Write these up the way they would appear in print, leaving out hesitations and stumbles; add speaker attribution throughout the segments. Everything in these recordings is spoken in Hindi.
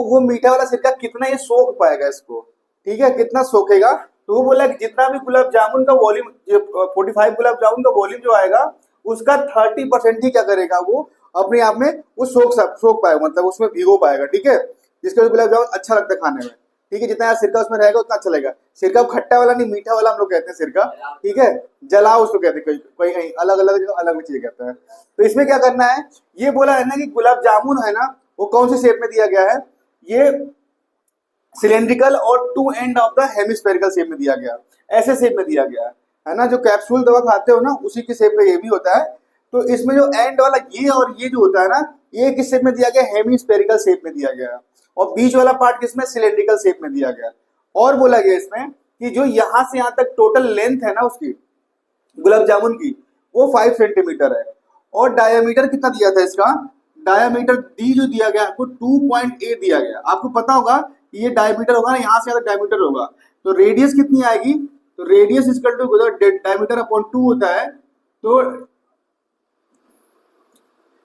Speaker 1: वो मीठा वाला सिरका कितना ये सोख पाएगा इसको, ठीक है, कितना सोखेगा। तो वो बोला कि जितना भी गुलाब जामुन का वॉल्यूम, 45 गुलाब जामुन का वॉल्यूम जो आएगा उसका 30% ही क्या करेगा, वो अपने आप में वो सोख पाएगा, मतलब उसमें भिगो पाएगा, ठीक है, जिसके वजह से गुलाब जामुन अच्छा लगता है खाने में, ठीक है। जितना यार सिरका उसमें रहेगा उतना अच्छा लगेगा। सिरका खट्टा वाला नहीं, मीठा वाला हम लोग कहते हैं सिरका, ठीक है। जलाओ उसको कहते हैं, कहीं कहीं अलग अलग जगह अलग अलग चीजें कहते हैं। तो इसमें क्या करना है, ये बोला है ना कि गुलाब जामुन है ना वो कौन से शेप में दिया गया है, ये सिलेंड्रिकल और two end of the hemispherical shape में दिया गया, ऐसे शेप में दिया गया है ना। जो कैप्सूल दवा खाते हो ना उसी के शेप का ये भी होता है। तो इसमें जो एंड वाला ये और ये जो होता है ना, ये किस शेप में दिया गया, हेमिस्फेरिकल शेप में दिया गया, और बीच वाला पार्ट किसमें, सिलेंड्रिकल शेप में दिया गया। और बोला गया इसमें कि जो यहां से यहां तक टोटल लेंथ है ना उसकी गुलाब जामुन की, वो 5 सेंटीमीटर है। और डायमीटर कितना दिया था इसका, डायमीटर डी जो दिया गया आपको 2.8 दिया गया। आपको पता होगा कि ये डायमीटर होगा ना, यहाँ से डायमीटर होगा, तो रेडियस कितनी आएगी, तो radius equal to diameter upon 2 होता है। तो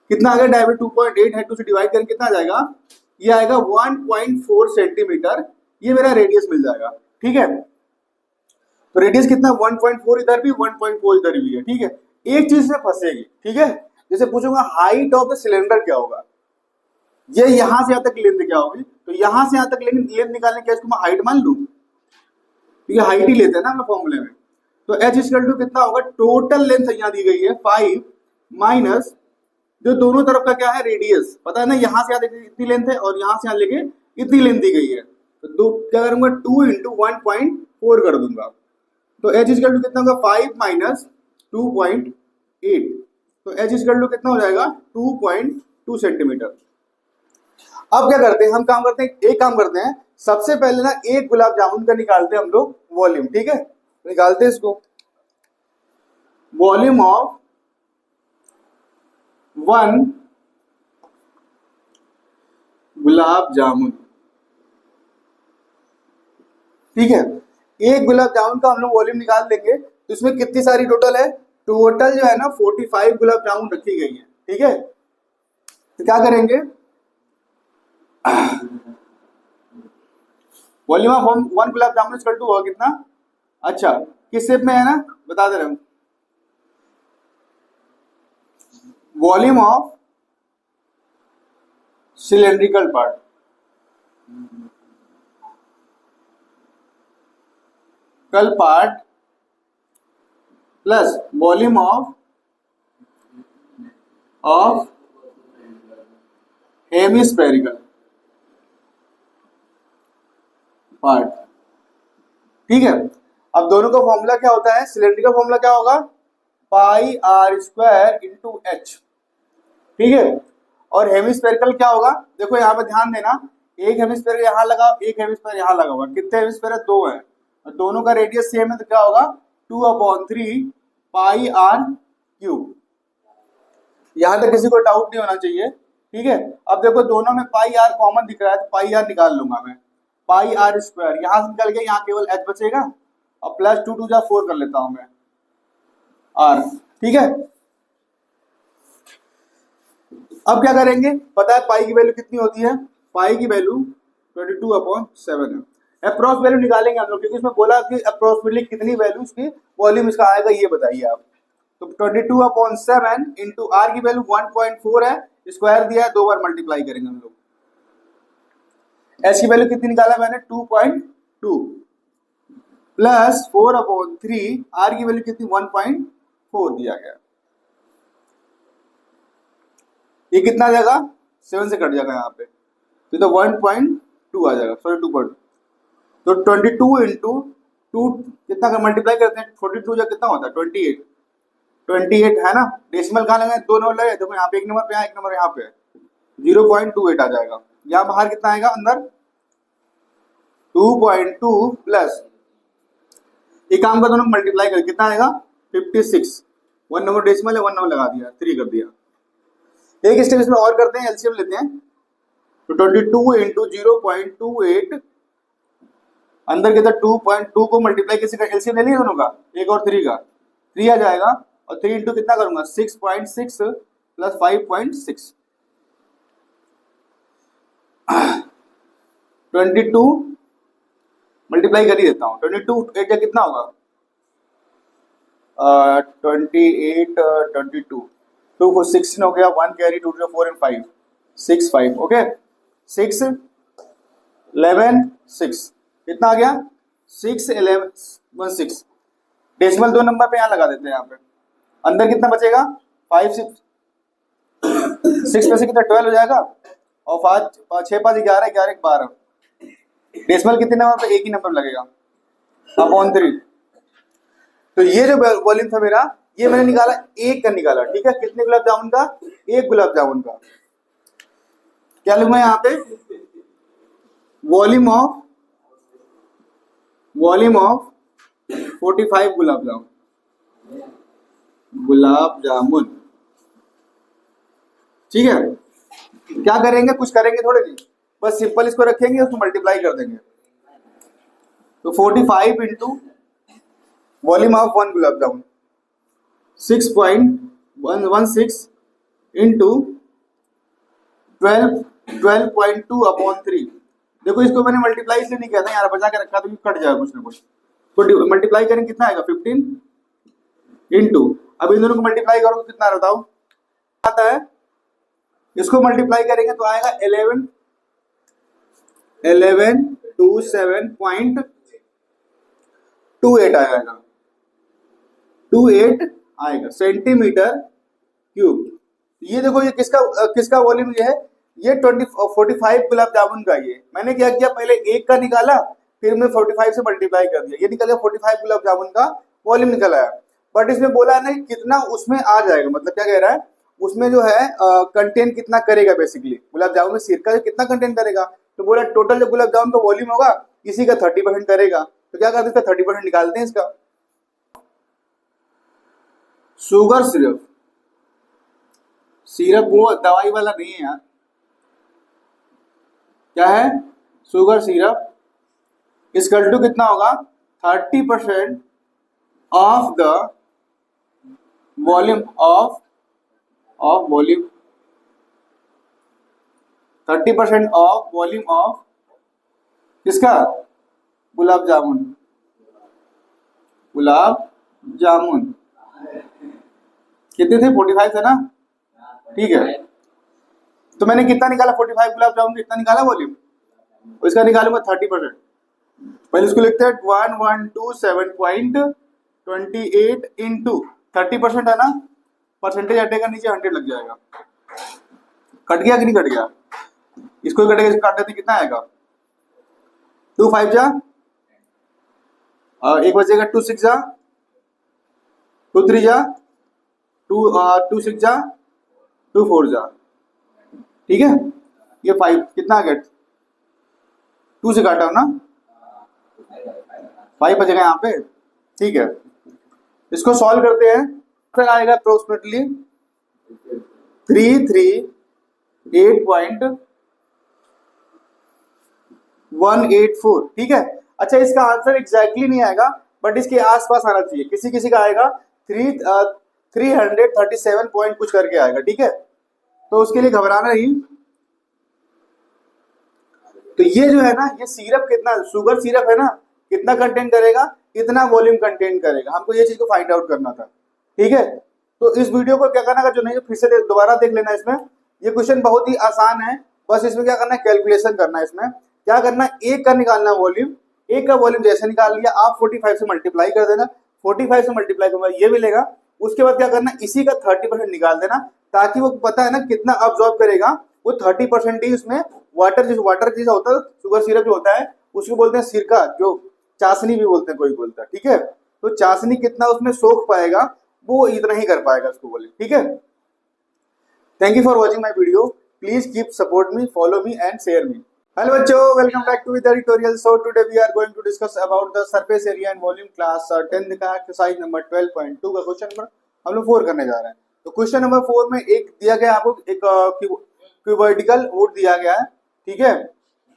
Speaker 1: कितना आ गया, डायमीटर 2.8 है, 2 से डिवाइड करें कितना आ जाएगा, ये आएगा 1.4 सेंटीमीटर, ये मेरा रेडियस मिल जाएगा, ठीक है। तो रेडियस कितना, 1.4 इधर भी 1.4 इधर भी है, ठीक है। एक चीज में फंसेगी, ठीक है, जैसे पूछूंगा हाइट ऑफ द सिलेंडर क्या होगा, ये यहां से यहां तक लेंथ क्या होगी, तो यहां से यहां तक लेंथ निकालने के इसको मैं हाइट मान लूं, ठीक है, हाइट ही लेते हैं ना हम फॉर्मूले में। तो एच इक्वल टू कितना होगा, टोटल लेंथ यहाँ दी गई है 5 माइनस जो दोनों तरफ का क्या है, रेडियस, पता है ना, यहां से यहां इतनी लेंथ है और यहां से यहां लेके इतनी लेंथ दी गई है, तो दो क्या करूंगा, 2 इंटू 1.4 कर दूंगा। तो एच इक्वल टू कितना होगा, 5 माइनस 2.8, तो एच इक्वल टू कितना हो जाएगा, 2.2 सेंटीमीटर। अब क्या करते हैं, हम काम करते हैं, एक काम करते हैं, सबसे पहले ना एक गुलाब जामुन का निकालते हैं हम लोग वॉल्यूम, ठीक है, निकालते हैं इसको, वॉल्यूम ऑफ 1 गुलाब जामुन, ठीक है। एक गुलाब जामुन का हम लोग वॉल्यूम निकाल देंगे, तो इसमें कितनी सारी टोटल है, टोटल जो है ना 45 गुलाब जामुन रखी गई है, ठीक है। तो क्या करेंगे, volume of 1 gulab jamun equal to होगा कितना, अच्छा किस शेप में है ना, बता दे रहे हूं, वॉल्यूम ऑफ सिलेंड्रिकल पार्ट, कल part plus volume of hemispherical part, ठीक है। अब दोनों का फॉर्मूला क्या होता है, सिलेंड्रिकल फॉर्मूला क्या होगा, पाई आर स्क्वायर इंटू एच, ठीक है। और हेमिस्फेरिकल क्या होगा, देखो यहाँ पे ध्यान देना, एक हेमिस्फेयर यहाँ लगा, एक हेमिस्फेयर यहाँ लगा हुआ, कितने हेमिस्फेयर है, 2 है, और दोनों का रेडियस सेम है, तो क्या होगा, 2/3 पाई आर क्यूब। यहां तक किसी को डाउट नहीं होना चाहिए, ठीक है। अब देखो दोनों में पाई आर कॉमन दिख रहा है, तो पाई आर निकाल लूंगा मैं, पाई आर स्क्वायर यहां से निकल गया, यहाँ केवल एच बचेगा, और प्लस 2 2 4 कर लेता हूं मैं आर, ठीक है। अब क्या करेंगे, पता है पाई की वैल्यू कितनी होती है, पाई की वैल्यू 22/7 है। अप्रोक्स वैल्यू निकालेंगे हम लोग, क्योंकि इसमें बोला कि अप्रोक्सीमेटली कितनी वैल्यू इसकी वॉल्यूम इसका आएगा, ये बताइए आप। तो 22/7 इंटू आर की वैल्यू 1.4 है, स्क्वायर दिया है, 2 बार मल्टीप्लाई करेंगे हम लोग। एच की वैल्यू कितनी निकाला मैंने, 2.2 प्लस 4/3, आर की वैल्यू कितनी, 1.4 दिया गया। ये कितना आ जाएगा, 7 से कट जाएगा यहाँ पे, तो 1.2 आ जाएगा, सॉरी 2.2। तो 22 इंटू 2 कितना का मल्टीप्लाई करते हैं, 42 या कितना होता है, 28 है ना। डेसिमल कहाँ लगा, 2 नंबर लगे, देखो यहाँ पे 1 नंबर पे, यहाँ 1 नंबर यहाँ पे, 0.28 आ जाएगा। यहाँ बाहर कितना आएगा, अंदर 2.2 प्लस, एक काम का दोनों मल्टीप्लाई कर कितना आएगा, 56, 1 नंबर डेसिमल है, 1 नंबर लगा दिया, 3 कर दिया। एक स्टेप इसमें और करते हैं, एलसीएम लेते हैं, तो 22 इंटू 0.28, अंदर के अंदर 2.2 को मल्टीप्लाई कैसे कर, एलसीएम ले लिया दोनों का, 1 और 3 का, 3 आ जाएगा, और 3 इंटू कितना करूंगा, 6.6 प्लस 5.6, 22 मल्टीप्लाई कर ही देता हूँ। 22 8 या कितना होगा, 28 22 2 को 16 हो गया, 1 कैरी 2 to 4 and 5 6 5 ओके 6 11 6 कितना आ गया 6 11 1 6। डेसिमल 2 नंबर पे यहाँ लगा देते हैं, यहाँ पे अंदर कितना बचेगा 5 6 6 में से कितना 12 हो जाएगा और 5 6 5 11 11 12। डेसिमल कितने नंबर पे, एक ही नंबर लगेगा अपॉन 3। तो ये जो वॉल्यूम था मेरा, ये मैंने निकाला एक का निकाला, ठीक है। कितने गुलाब जामुन का, एक गुलाब जामुन का। क्या लिखूंगा यहाँ पे, वॉल्यूम ऑफ 45 गुलाब जामुन, ठीक है। क्या करेंगे, कुछ करेंगे थोड़े नहीं, बस सिंपल इसको रखेंगे, उसको मल्टीप्लाई कर देंगे। तो 45 into volume of 1 gulab jamun 6.116 into 12.2 upon 3। देखो इसको मैंने मल्टीप्लाई इसलिए नहीं किया था, यार बचा के रखा तो कट जाएगा कुछ ना कुछ। तो मल्टीप्लाई करेंगे कितना आएगा 15 इंटू, अब इन दोनों को मल्टीप्लाई करो तो कितना बताओ आता है, इसको मल्टीप्लाई करेंगे तो आएगा 1127.28 आएगा, 28 आएगा सेंटीमीटर क्यूब। ये देखो ये किसका वॉल्यूम ये है, ये 45 गुलाब जामुन का। ये मैंने क्या किया, पहले एक का निकाला, फिर मैं 45 से मल्टीप्लाई कर दिया, ये निकल गया 45 गुलाब जामुन का वॉल्यूम निकल आया। बट इसमें बोला है ना कि कितना उसमें आ जाएगा, मतलब क्या कह रहा है, उसमें जो है कंटेंट कितना करेगा, बेसिकली गुलाब जामुन में सिरका कितना कंटेंट करेगा। तो बोला टोटल जो गुलाब जामुन का वॉल्यूम होगा इसी का 30% करेगा। तो क्या करते हैं, इसका 30% निकालते हैं इसका। शुगर सिरप वो दवाई वाला नहीं है यार, क्या है, शुगर सिरप इसकल टू कितना होगा 30% of the volume of 30% of volume of किसका, गुलाब जामुन कितने थे 45 थे ना, ठीक है। तो मैंने कितना निकाला 45 गुलाब जामुन कितना निकाला वॉल्यूम, इसका निकालूंगा 30%। पहले इसको लिखते हैं 1127.28 इंटू 30% है ना, परसेंटेज हटेगा नीचे 100 लग जाएगा। कट गया कि नहीं कट गया, इसको कटेगा, इसको काट देते कितना आएगा 2 5 जा, एक बचेगा 2 6 जा, 2 3 जा, 2 6 जा, 2 4 जा, ठीक है। ये 5 कितना आ गया, 2 से काटा हो ना, 5 बचेगा यहाँ पे, ठीक है। इसको सॉल्व करते हैं, फिर आएगा अप्रोक्सीमेटली 338.184, ठीक है। अच्छा इसका आंसर एग्जैक्टली नहीं आएगा, बट इसके आसपास आना चाहिए, किसी किसी का आएगा 337 पॉइंट कुछ करके आएगा, ठीक है। तो उसके लिए घबराना नहीं। तो ये जो है ना, ये सिरप कितना, शुगर सिरप है ना, कितना कंटेंट करेगा, कितना वॉल्यूम कंटेंट करेगा, हमको ये चीज को फाइंड आउट करना था, ठीक है। तो इस वीडियो को क्या करना, जो नहीं फिर से दोबारा देख लेना। इसमें ये क्वेश्चन बहुत ही आसान है, बस इसमें क्या करना है, कैलकुलेशन करना है। इसमें क्या करना है, एक का निकालना वॉल्यूम, एक का वॉल्यूम जैसे निकाल लिया, आप 45 से मल्टीप्लाई कर देना, 45 से मल्टीप्लाई करना ये मिलेगा। उसके बाद क्या करना, इसी का 30% निकाल देना, ताकि वो पता है ना कितना अब्सॉर्ब करेगा, वो 30% ही उसमें वाटर जैसा होता है, शुगर सिरप जो होता है उसको बोलते हैं सिरका, जो चाशनी भी बोलते हैं, कोई बोलता है, ठीक है। तो चाशनी कितना उसमें सोख पाएगा, वो इतना ही कर पाएगा, उसको बोले, ठीक है। Thank you for watching my video, please keep support me, follow me and share me. Hello बच्चों, welcome back to the tutorial. So today we are going to discuss about the surface area and volume class 10th का एक्सरसाइज नंबर 12.2 का क्वेश्चन नंबर हम लोग 4 करने जा रहे हैं। तो क्वेश्चन नंबर 4 में एक दिया गया आपको, एक क्यूबर्टिकल वुड दिया गया है, ठीक है।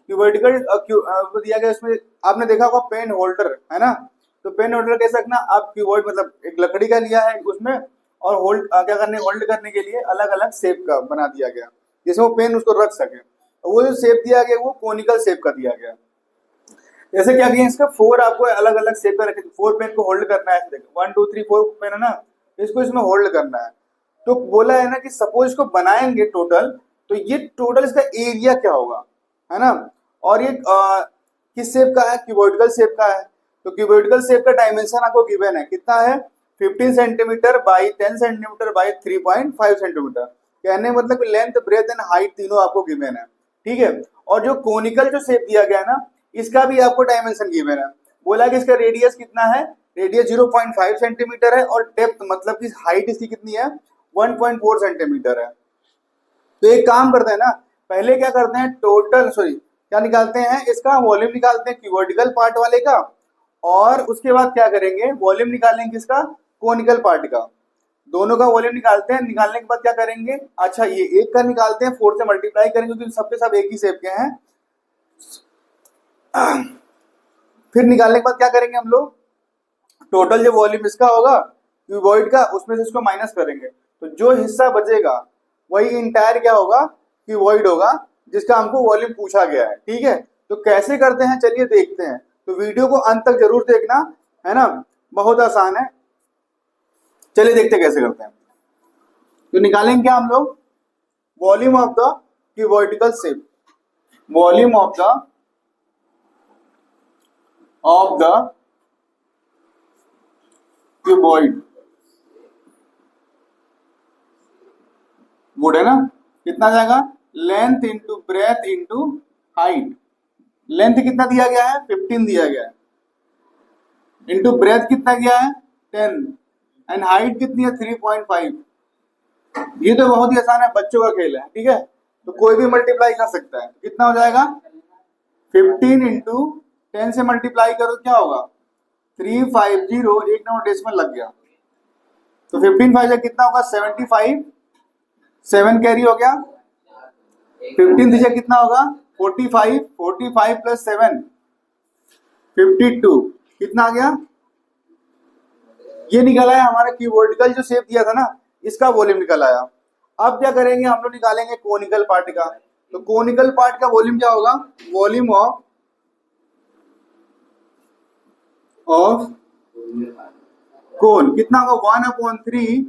Speaker 1: क्यूबर्टिकल दिया गया, इसमें आपने देखा होगा पेन होल्डर है ना। तो पेन होल्डर कैसे रखना, आप क्यूबर्ड मतलब एक लकड़ी का लिया है उसमें, और होल्ड क्या करने, होल्ड करने के लिए अलग अलग शेप का बना दिया गया, जिसमें वो पेन उसको रख सके। वो जो शेप दिया गया वो कोनिकल शेप का दिया गया। जैसे क्या किया, इसका 4 आपको अलग अलग शेप का रखे, 4 पेन को होल्ड करना है, देखो 1 2 3 4 पेन है ना, इसको इसमें होल्ड करना है। तो बोला है ना कि सपोज इसको बनाएंगे टोटल, तो ये टोटल इसका एरिया क्या होगा, है ना। और ये किस शेप का है, क्यूबॉइडल शेप का है। तो क्यूबॉइडल शेप का डायमेंशन आपको गिवन है, कितना है 15 centimetre by 10 centimetre by 3.5 centimetre. कहने मतलब लेंथ ब्रेथ एंड हाइट तीनों आपको गिवन है, ठीक है। और जो कोनिकल जो शेप दिया गया ना, इसका भी आपको डायमेंशन गिवन है। बोला कि इसका रेडियस कितना है, रेडियस 0.5 सेंटीमीटर है, और डेप्थ मतलब कि हाइट इसकी कितनी है 1.4 सेंटीमीटर है। तो एक काम करते हैं ना, पहले क्या करते हैं टोटल क्या निकालते हैं, इसका वॉल्यूम निकालते हैं क्यूबॉइडल पार्ट वाले का, और उसके बाद क्या करेंगे वॉल्यूम निकालेंगे इसका कोनिकल पार्ट का। दोनों का वॉल्यूम निकालते हैं, निकालने के बाद क्या करेंगे, अच्छा ये एक का निकालते हैं 4 से मल्टीप्लाई करेंगे क्योंकि सबके सब एक ही शेप के हैं। फिर निकालने के बाद क्या करेंगे हम लोग, टोटल जो वॉल्यूम इसका होगा क्यूबॉइड का, उसमें से इसको माइनस करेंगे, तो जो हिस्सा बचेगा वही इंटायर क्या होगा, क्यूबॉइड होगा, जिसका हमको वॉल्यूम पूछा गया है, ठीक है। तो कैसे करते हैं चलिए देखते हैं। तो वीडियो को अंत तक जरूर देखना, है ना, बहुत आसान है। चलिए देखते कैसे करते हैं। तो निकालेंगे क्या हम लोग, volume of the cuboidical shape, volume of the cuboid, would है ना, कितना जाएगा, length into breadth into height. Length कितना दिया गया है 15 दिया गया है, इंटू ब्रेथ कितना गया है 10, एंड हाइट कितनी है 3.5। ये तो बहुत ही आसान है, बच्चों का खेल है, ठीक है। तो कोई भी मल्टीप्लाई कर सकता है, कितना हो जाएगा 15 इंटू 10 से मल्टीप्लाई करो क्या होगा 350, एक नंबर डेसिमल लग गया। तो 15 5 जा कितना होगा 75, 7 कैरी हो गया, 15 दीजिए कितना होगा 45, 45 प्लस 7 52, कितना आ गया, ये निकला है हमारा क्यूबॉइडल जो शेप दिया था ना, इसका वॉल्यूम निकल आया। अब क्या करेंगे हम लोग, निकालेंगे कोनिकल पार्ट का। तो कोनिकल पार्ट का वॉल्यूम क्या होगा, वॉल्यूम ऑफ कोन कितना होगा 1/3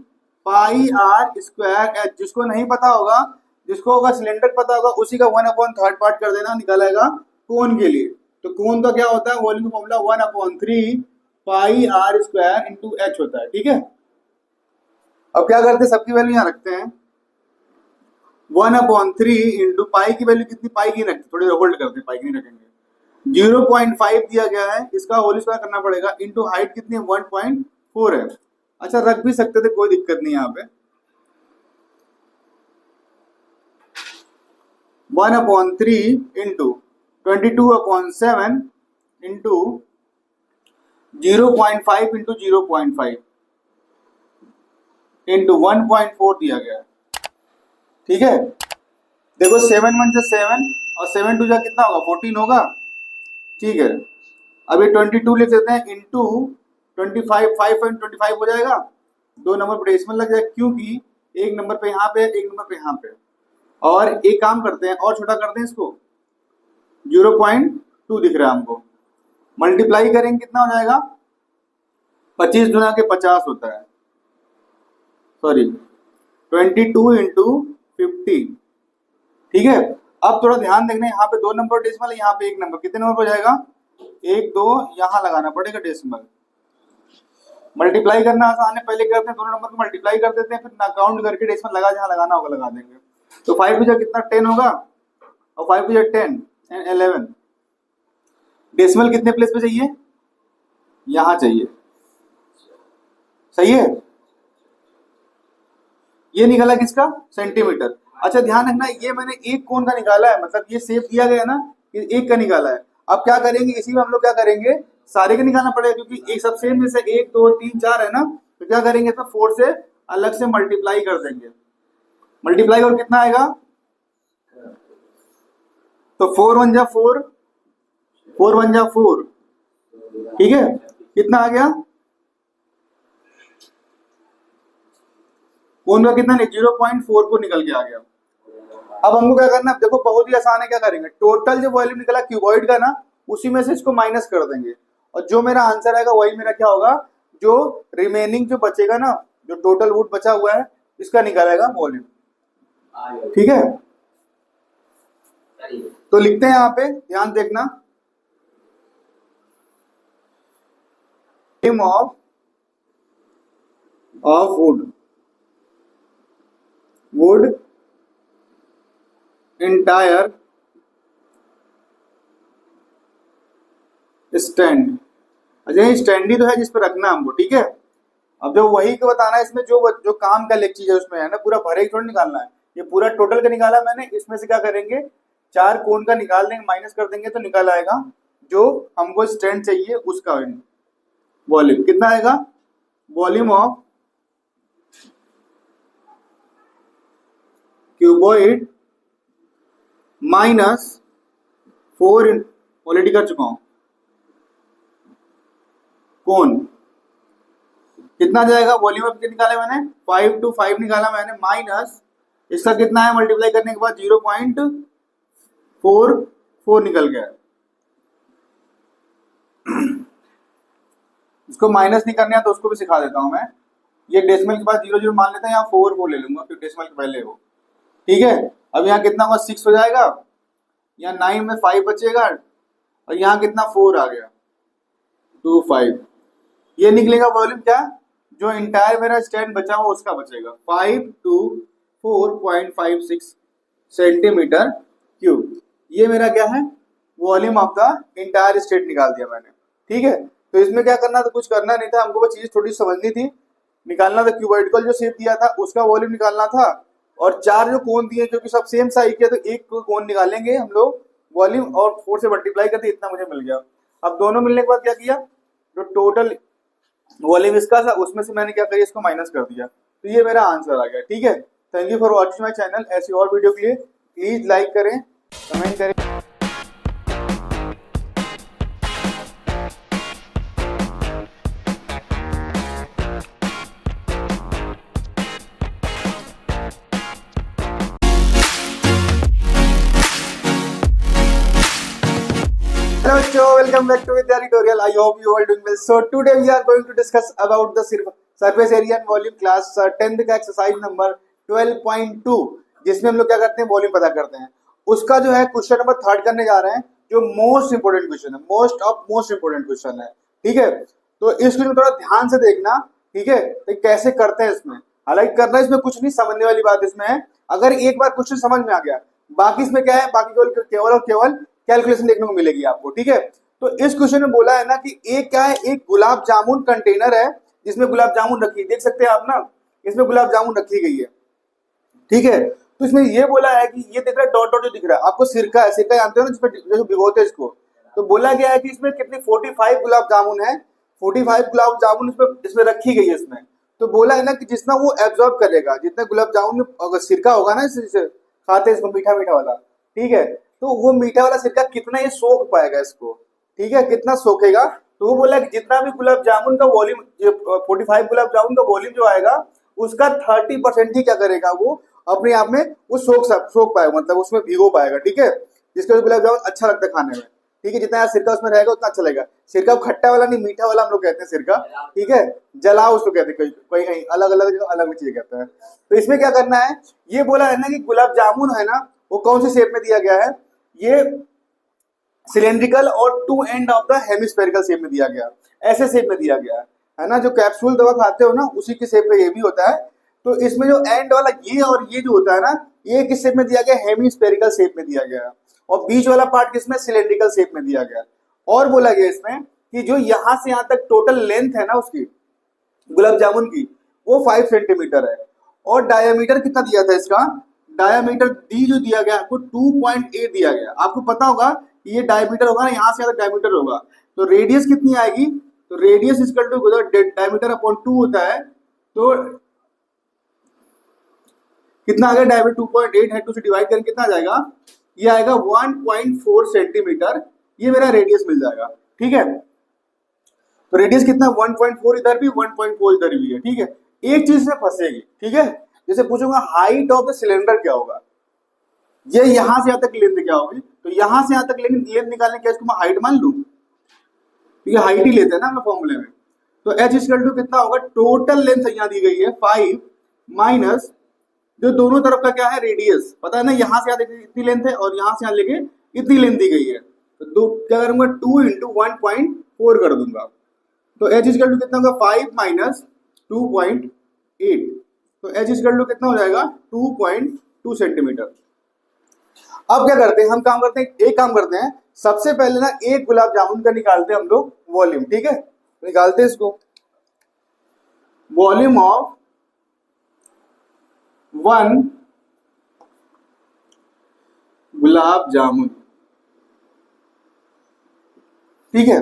Speaker 1: पाई आर स्क्वायर एच। जिसको नहीं पता होगा, जिसको होगा सिलेंडर पता होगा, उसी का 1/3 पार्ट कर देना, निकालेगा कोन के लिए। तो कोन का क्या होता है, वॉल्यूम का formula 1/3 pi r square into h होता है, ठीक है। अब क्या करते हैं, सबकी वैल्यू यहाँ रखते हैं, 1/3 इंटू पाई की वैल्यू कितनी, पाई की रखते, थोड़ी होल्ड करते हैं, पाई की नहीं रखेंगे, 0.5 दिया गया है, इसका होल स्क्वायर करना पड़ेगा, इंटू हाइट कितनी है 1.4 है। अच्छा रख भी सकते थे, कोई दिक्कत नहीं यहाँ पे। 1/3 इंटू 22/7 इंटू 0.5 इंटू 0.5 इंटू 1.4 दिया गया है, ठीक है। देखो 7 1 जा 7 और 7 2 जा कितना होगा 14 होगा, ठीक है। अब ये 22 लिख देते हैं इंटू 25, 5.25 हो जाएगा, 2 नंबर पर डेसिमल लग जाएगा क्योंकि एक नंबर पे यहाँ पे, एक नंबर पे यहाँ पे। और एक काम करते हैं और छोटा करते हैं इसको, 0.2 दिख रहा है हमको, मल्टीप्लाई करेंगे कितना हो जाएगा 25 गुना के 50 होता है, सॉरी 22 इंटू 50, ठीक है। अब थोड़ा ध्यान देखना, यहाँ पे 2 नंबर डेसिमल है, यहाँ पे 1 नंबर, कितने नंबर हो जाएगा 1 2, यहाँ लगाना पड़ेगा डेसिमल। मल्टीप्लाई करना आसान है, पहले करते हैं दोनों नंबर को मल्टीप्लाई कर देते हैं, फिर काउंट करके डेसिमल लगा जहाँ लगाना होगा लगा देंगे। तो 5 बजा कितना 10 होगा, और 5 बजा 10 एंड 11, डेसिमल कितने प्लेस पे चाहिए, यहाँ चाहिए, सही है। ये निकाला किसका, सेंटीमीटर। अच्छा ध्यान रखना, ये मैंने एक कोण का निकाला है, मतलब ये शेप दिया गया है ना, ये एक का निकाला है। अब क्या करेंगे, इसी में हम लोग क्या करेंगे, सारे का निकालना पड़ेगा क्योंकि एक सब सेम में से 1 2 3 4 है ना। तो क्या करेंगे, तो 4 से अलग से मल्टीप्लाई कर देंगे, मल्टीप्लाई और कितना आएगा, तो 4 1 जा 4, 4 1 जा 4, ठीक है। कितना आ गया, कोण का कितना नहीं 0.4 को निकल के आ गया। अब हमको क्या करना है, देखो बहुत ही आसान है, क्या करेंगे, टोटल जो वॉल्यूम निकला क्यूबॉइड का ना, उसी में से इसको माइनस कर देंगे, और जो मेरा आंसर आएगा वही मेरा क्या होगा, जो रिमेनिंग जो बचेगा ना, जो टोटल वुड बचा हुआ है, इसका निकालेगा वॉल्यूम। ठीक है, तो लिखते हैं यहाँ पे, ध्यान देखना, volume of would entire stand. अच्छा, ये स्टैंड ही तो है जिस पर रखना हमको, ठीक है। अब जो वही को बताना है, इसमें जो जो काम का लेग चीज है उसमें है ना, पूरा भरे थोड़ा निकालना है, ये पूरा टोटल का निकाला मैंने, इसमें से क्या करेंगे, 4 कोण का निकाल देंगे, माइनस कर देंगे, तो निकाल आएगा जो हमको स्टैंड चाहिए उसका वॉल्यूम। कितना आएगा, volume of cuboid minus 4 already कर चुका हूं, कोण कितना जाएगा, वॉल्यूम ऑफ कितना निकाला मैंने, 5 to 5 निकाला मैंने, माइनस इसका कितना है, मल्टीप्लाई करने के बाद 0.44 निकल गया। इसको माइनस नहीं करना है तो उसको भी सिखा देता हूं मैं, ये डेसिमल के बाद 0 0 मान लेते हैं, यहाँ 4 वो ले लूंगा क्योंकि डेसिमल के पहले हो। ठीक है, अब यहाँ कितना हुआ, 6 हो जाएगा, यहाँ 9 में 5 बचेगा, और यहाँ कितना 4 आ गया, 2 5, ये निकलेगा वॉल्यूम क्या, जो इंटायर मेरा स्टैंड बचा हुआ उसका बचेगा, 5 to 4.56 सेंटीमीटर क्यूब। ये मेरा क्या है, volume of the entire state निकाल दिया मैंने। ठीक है, तो इसमें क्या करना था, कुछ करना नहीं था, हमको वो चीज थोड़ी समझनी थी, निकालना था क्यूबॉइडल जो शेप दिया था उसका वॉल्यूम निकालना था, और 4 जो कोण दिए क्योंकि सब सेम साइज के, तो एक कोण निकालेंगे हम लोग वॉल्यूम, और 4 से मल्टीप्लाई करते इतना मुझे मिल गया। अब दोनों मिलने के बाद क्या किया, जो टोटल वॉल्यूम इसका था उसमें से मैंने क्या किया, इसको माइनस कर दिया, तो ये मेरा आंसर आ गया। ठीक है, thank you for watching my channel. ऐसी और वीडियो के लिए प्लीज लाइक करें, कमेंट करें। Hello, Cho. Welcome back to Vidya Tutorial. I hope you all doing well. So today we are going to discuss about the surface area and volume class 10th का exercise number 12.2, जिसमें हम लोग क्या करते हैं, वॉल्यूम पता करते हैं। उसका जो है क्वेश्चन नंबर 3 करने जा रहे हैं, जो मोस्ट इंपोर्टेंट क्वेश्चन है, मोस्ट इंपोर्टेंट क्वेश्चन है। ठीक है, तो इस क्वेश्चन थोड़ा ध्यान से देखना। ठीक है, तो कैसे करते हैं इसमें, हालांकि करना इसमें कुछ नहीं, समझने वाली बात इसमें है, अगर एक बार क्वेश्चन समझ में आ गया, बाकी इसमें क्या है, बाकी केवल और केवल कैलकुलेशन देखने को मिलेगी आपको। ठीक है, तो इस क्वेश्चन में बोला है ना कि एक क्या है, एक गुलाब जामुन कंटेनर है जिसमें गुलाब जामुन रखी, देख सकते हैं आप ना, इसमें गुलाब जामुन रखी गई है। ठीक है, तो इसमें ये बोला है कि ये दिख रहा है डॉट डॉट जो दिख रहा है आपको, सिरका है, सिरका जानते हो ना, जिसमें जो भिगोते हैं इसको, तो बोला गया है कि इसमें कितनी 45 गुलाब जामुन है, 45 गुलाब जामुन इसमें रखी गई है इसमें। तो बोला है ना कि जितना वो एब्जॉर्ब करेगा, जितना गुलाब जामुन में अगर सिरका होगा ना, इसे खाते हैं इसको, मीठा मीठा वाला, ठीक है, तो वो मीठा वाला सिरका कितना ये सोख पाएगा इसको। ठीक है, कितना सोखेगा, तो वो बोला कि जितना भी गुलाब जामुन का वॉल्यूम, 45 गुलाब जामुन का वॉल्यूम जो आएगा, उसका 30% ही क्या करेगा, वो अपने आप में वो सोख पाएगा, मतलब उसमें भिगो पाएगा। ठीक है, जिसके वजह गुलाब जामुन अच्छा लगता है खाने में। ठीक है, जितना सिरका उसमें रहेगा उतना अच्छा लगेगा। सिरका खट्टा वाला नहीं, मीठा वाला हम लोग कहते हैं सिरका। ठीक है, जलाओ उसको कहते हैं, कोई कहीं अलग अलग जगह अलग चीज कहते हैं। तो इसमें क्या करना है, ये बोला है ना कि गुलाब जामुन है ना, वो कौन से शेप में दिया गया है, ये सिलेंड्रिकल और two end of the hemispherical shape में दिया गया, ऐसे शेप में दिया गया है ना, जो कैप्सूल दवा खाते हो ना, उसी के शेप में ये भी होता है। तो इसमें जो एंड वाला ये और ये जो होता है ना, ये किस शेप में दिया गया, हेमिस्फेरिकल शेप में दिया गया, और बीच वाला पार्ट किसमें, सिलेंड्रिकल शेप में दिया गया। और बोला गया इसमें कि जो यहां से यहां तक टोटल लेंथ है ना उसकी, गुलाब जामुन की, वो 5 सेंटीमीटर है, और डायमीटर कितना दिया था इसका, डायमीटर डी जो दिया गया आपको 2.8 दिया गया। आपको पता होगा कि ये डायमीटर होगा ना, यहां से ज्यादा डायमीटर होगा, तो रेडियस कितनी आएगी, तो radius equal to diameter upon 2 होता है, तो कितना आ गया, डायमीटर 2.8 है, 2 से डिवाइड करेंगे कितना आ जाएगा, ये आएगा 1.4 सेंटीमीटर, ये मेरा रेडियस मिल जाएगा। ठीक है, तो रेडियस कितना, 1.4 इधर भी, 1.4 इधर भी है। ठीक है, एक चीज से फंसेगी। ठीक है, जैसे पूछूंगा हाइट ऑफ द सिलेंडर क्या होगा, ये यहां से यहां तक लेंथ क्या होगी, तो यहां से यहां तक लेंथ निकालने के इसको मैं हाइट मान लूं, क्योंकि हाइट ही लेते हैं ना हम फॉर्मूले में। तो h इक्वल टू कितना होगा, टोटल लेंथ यहाँ दी गई है 5 माइनस जो दोनों तरफ का क्या है रेडियस, पता है ना, यहाँ से यहाँ देखिए इतनी लेंथ है और यहाँ से यहाँ लेके इतनी लेंथ दी गई है, तो दो क्या करूंगा 2 इंटू 1.4 कर दूंगा। तो h इक्वल टू कितना होगा 5 माइनस 2.8, तो h इक्वल टू कितना हो जाएगा 2.2 सेंटीमीटर। अब क्या करते हैं, हम काम करते हैं, एक काम करते हैं, सबसे पहले ना एक गुलाब जामुन का निकालते हैं हम लोग वॉल्यूम, ठीक है, निकालते हैं इसको। वॉल्यूम ऑफ 1 गुलाब जामुन, ठीक है,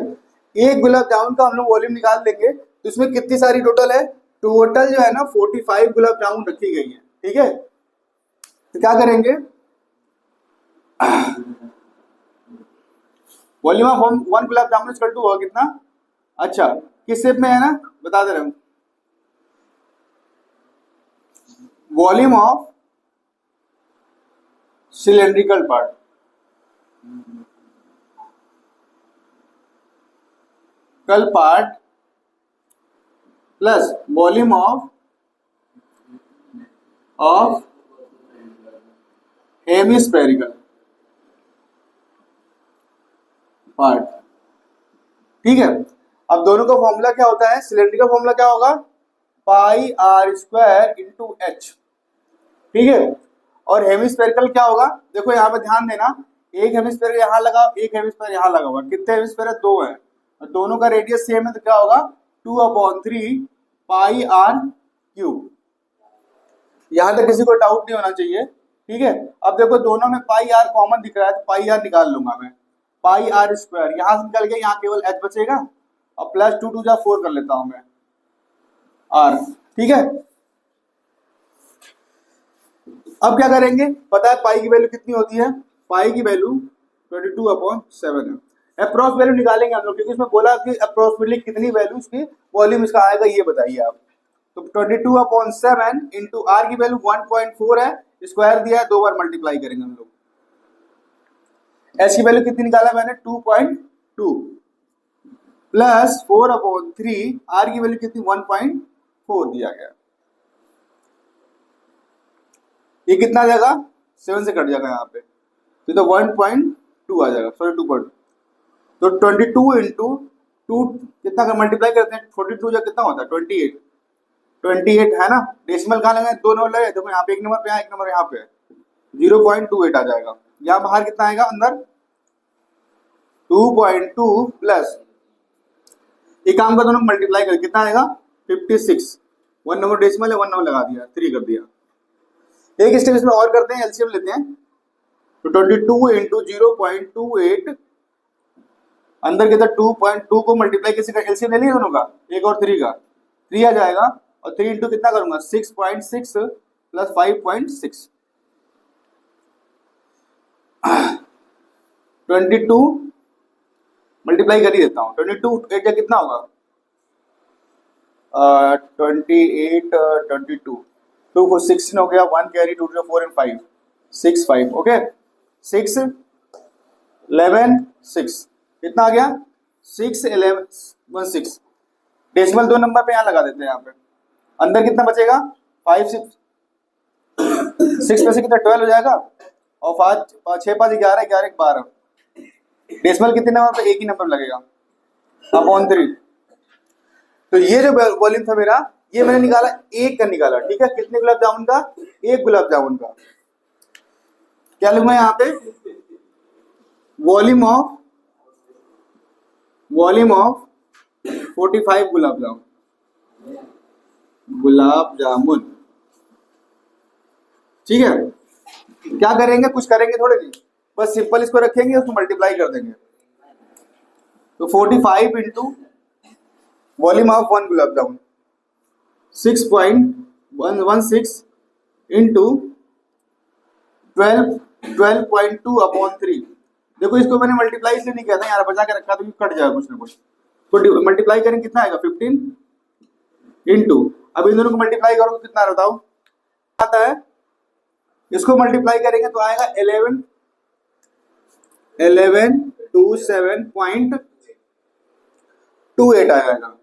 Speaker 1: एक गुलाब जामुन का हम लोग वॉल्यूम निकाल लेंगे, तो इसमें कितनी सारी टोटल है, टोटल जो है ना 45 गुलाब जामुन रखी गई है, ठीक है। तो क्या करेंगे, volume of 1 gulab jamun equal to होगा कितना, अच्छा किस शेप में है ना बता दे रहे हूं, वॉल्यूम ऑफ सिलेंड्रिकल पार्ट, कल part plus volume of hemispherical part, ठीक है। अब दोनों का फॉर्मूला क्या होता है, सिलेंड्रिकल फॉर्मूला क्या होगा, पाई आर स्क्वायर इंटू एच, ठीक है, और हेमिस्फेरिकल क्या होगा, देखो यहाँ पे ध्यान देना, एक हेमिस्फेयर यहाँ लगा, एक हेमिस्फेयर यहाँ लगा हुआ, कितने हेमिस्फेयर है, 2 है, और दोनों का रेडियस सेम है, तो क्या होगा 2/3 पाई आर क्यूब। यहां तक किसी को डाउट नहीं होना चाहिए, ठीक है। अब देखो दोनों में पाई आर कॉमन दिख रहा है, तो पाई आर निकाल लूंगा मैं, पाई आर स्क्वायर यहां से निकल गया, यहाँ केवल एच बचेगा, और प्लस 2 2 जा 4 कर लेता हूं मैं आर, ठीक है। अब क्या करेंगे, पता है पाई की वैल्यू कितनी होती है, पाई की वैल्यू 22/7 है। अप्रोक्स वैल्यू निकालेंगे हम लोग, क्योंकि इसमें बोला कि अप्रोक्सीमेटली कितनी वैल्यू इसकी वॉल्यूम इसका आएगा, ये बताइए आप। तो 22/7 इंटू आर की वैल्यू 1.4 है, स्क्वायर दिया है, 2 बार मल्टीप्लाई करेंगे हम लोग। एच की वैल्यू कितनी निकाला मैंने 2.2 प्लस 4/3, आर की वैल्यू कितनी 1.4 दिया गया, ये कितना आ जाएगा 7 से कट जाएगा यहाँ पे, तो 1.2 आ जाएगा, सॉरी 2.2, तो 22 इंटू 2 कितना का मल्टीप्लाई करते हैं, 42 जा कितना होता है 28 है ना, डेसिमल कहाँ लगा है, 2 नंबर लगे, देखो यहाँ पे एक नंबर पे, यहाँ एक नंबर यहाँ पे 0.28 आ जाएगा, यहाँ बाहर कितना आएगा अंदर 2.2 प्लस एक काम का दोनों मल्टीप्लाई कर कितना आएगा 56, 1 नंबर डेसिमल है, 1 नंबर लगा दिया, 3 कर दिया। एक स्टेप इसमें और करते हैं, एलसीएम लेते हैं, तो 22 इंटू 0.28 अंदर के 2.2 को मल्टीप्लाई कैसे कर, एलसीएम ले लिया दोनों का, एक और 3 का, 3 आ जाएगा, और 3 इंटू कितना करूंगा 6.6 प्लस 5.6 22 मल्टीप्लाई कर ही देता हूँ, 22 8 कितना होगा 28 22 2 को 16 हो गया, 1 कैरी 2 to 4 and 5 6 5, ओके 6 11 6 कितना आ गया 6 11 1 6, डेसिमल 2 नंबर पे यहाँ लगा देते हैं, यहाँ पे अंदर कितना बचेगा 5 6 6 में से कितना 12 हो जाएगा, और 5 6 5 11 11 12, डेसिमल कितने नंबर पे, एक ही नंबर लगेगा अपॉन 3। तो ये जो वॉल्यूम था मेरा, ये मैंने निकाला, एक का निकाला, ठीक है, कितने गुलाब जामुन का, एक गुलाब जामुन का, क्या लूंगा यहाँ पे वॉल्यूम ऑफ 45 गुलाब जामुन, ठीक है। क्या करेंगे, कुछ करेंगे थोड़े नहीं, बस सिंपल इसको रखेंगे, उसको मल्टीप्लाई कर देंगे, तो 45 into volume of 1 gulab jamun 6.116 into 12.2/3, देखो इसको मैंने मल्टीप्लाई इसलिए नहीं किया था, यार बचा के रखा तो कट जाएगा कुछ ना कुछ, तो मल्टीप्लाई करेंगे कितना आएगा 15 इंटू, अब इन दोनों को मल्टीप्लाई करो कितना बताओ आता है इसको मल्टीप्लाई करेंगे तो आएगा 1127.28 आएगा,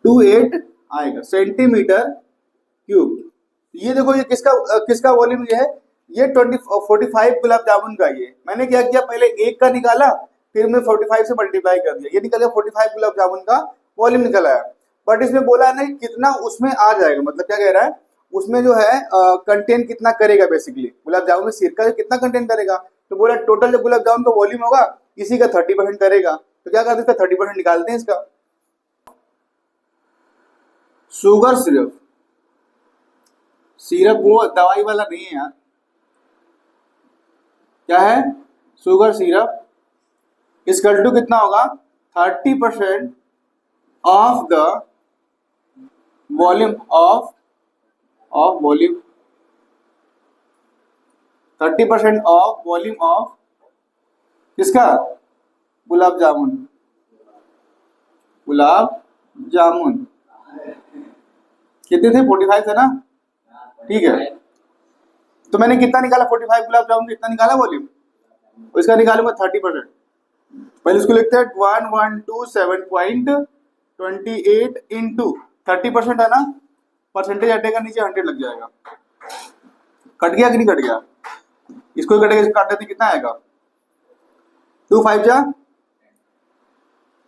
Speaker 1: 28 आएगा सेंटीमीटर क्यूब। ये देखो ये किसका वॉल्यूम ये है, ये 45 गुलाब जामुन का। ये मैंने क्या किया, पहले एक का निकाला, फिर मैं 45 से मल्टीप्लाई कर दिया, ये निकल गया 45 गुलाब जामुन का वॉल्यूम निकल आया। बट इसमें बोला है ना कि कितना उसमें आ जाएगा, मतलब क्या कह रहा है, उसमें जो है कंटेन कितना करेगा, बेसिकली गुलाब जामुन में सिरका कितना कंटेन करेगा। तो बोला टोटल जो गुलाब जामुन का वॉल्यूम होगा इसी का 30% करेगा। तो क्या करते हैं, इसका 30% निकालते हैं इसका। शुगर सिरप, सिरप वो दवाई वाला नहीं है यार, क्या है, शुगर सिरप इक्वल टू कितना होगा, 30% of the volume of volume, 30% of volume of किसका, गुलाब जामुन, गुलाब जामुन कितने थे, 45 थे ना, ठीक है। तो मैंने कितना निकाला, 45 गुलाब जामुन कितना निकाला वॉल्यूम, इसका निकालूंगा 30%। पहले इसको लिखते हैं 1127.28 इंटू 30% है ना, परसेंटेज हटेगा नीचे 100 लग जाएगा। कट गया कि नहीं कट गया, इसको कटेगा, इसको काट देते कितना आएगा, 2 5 जा,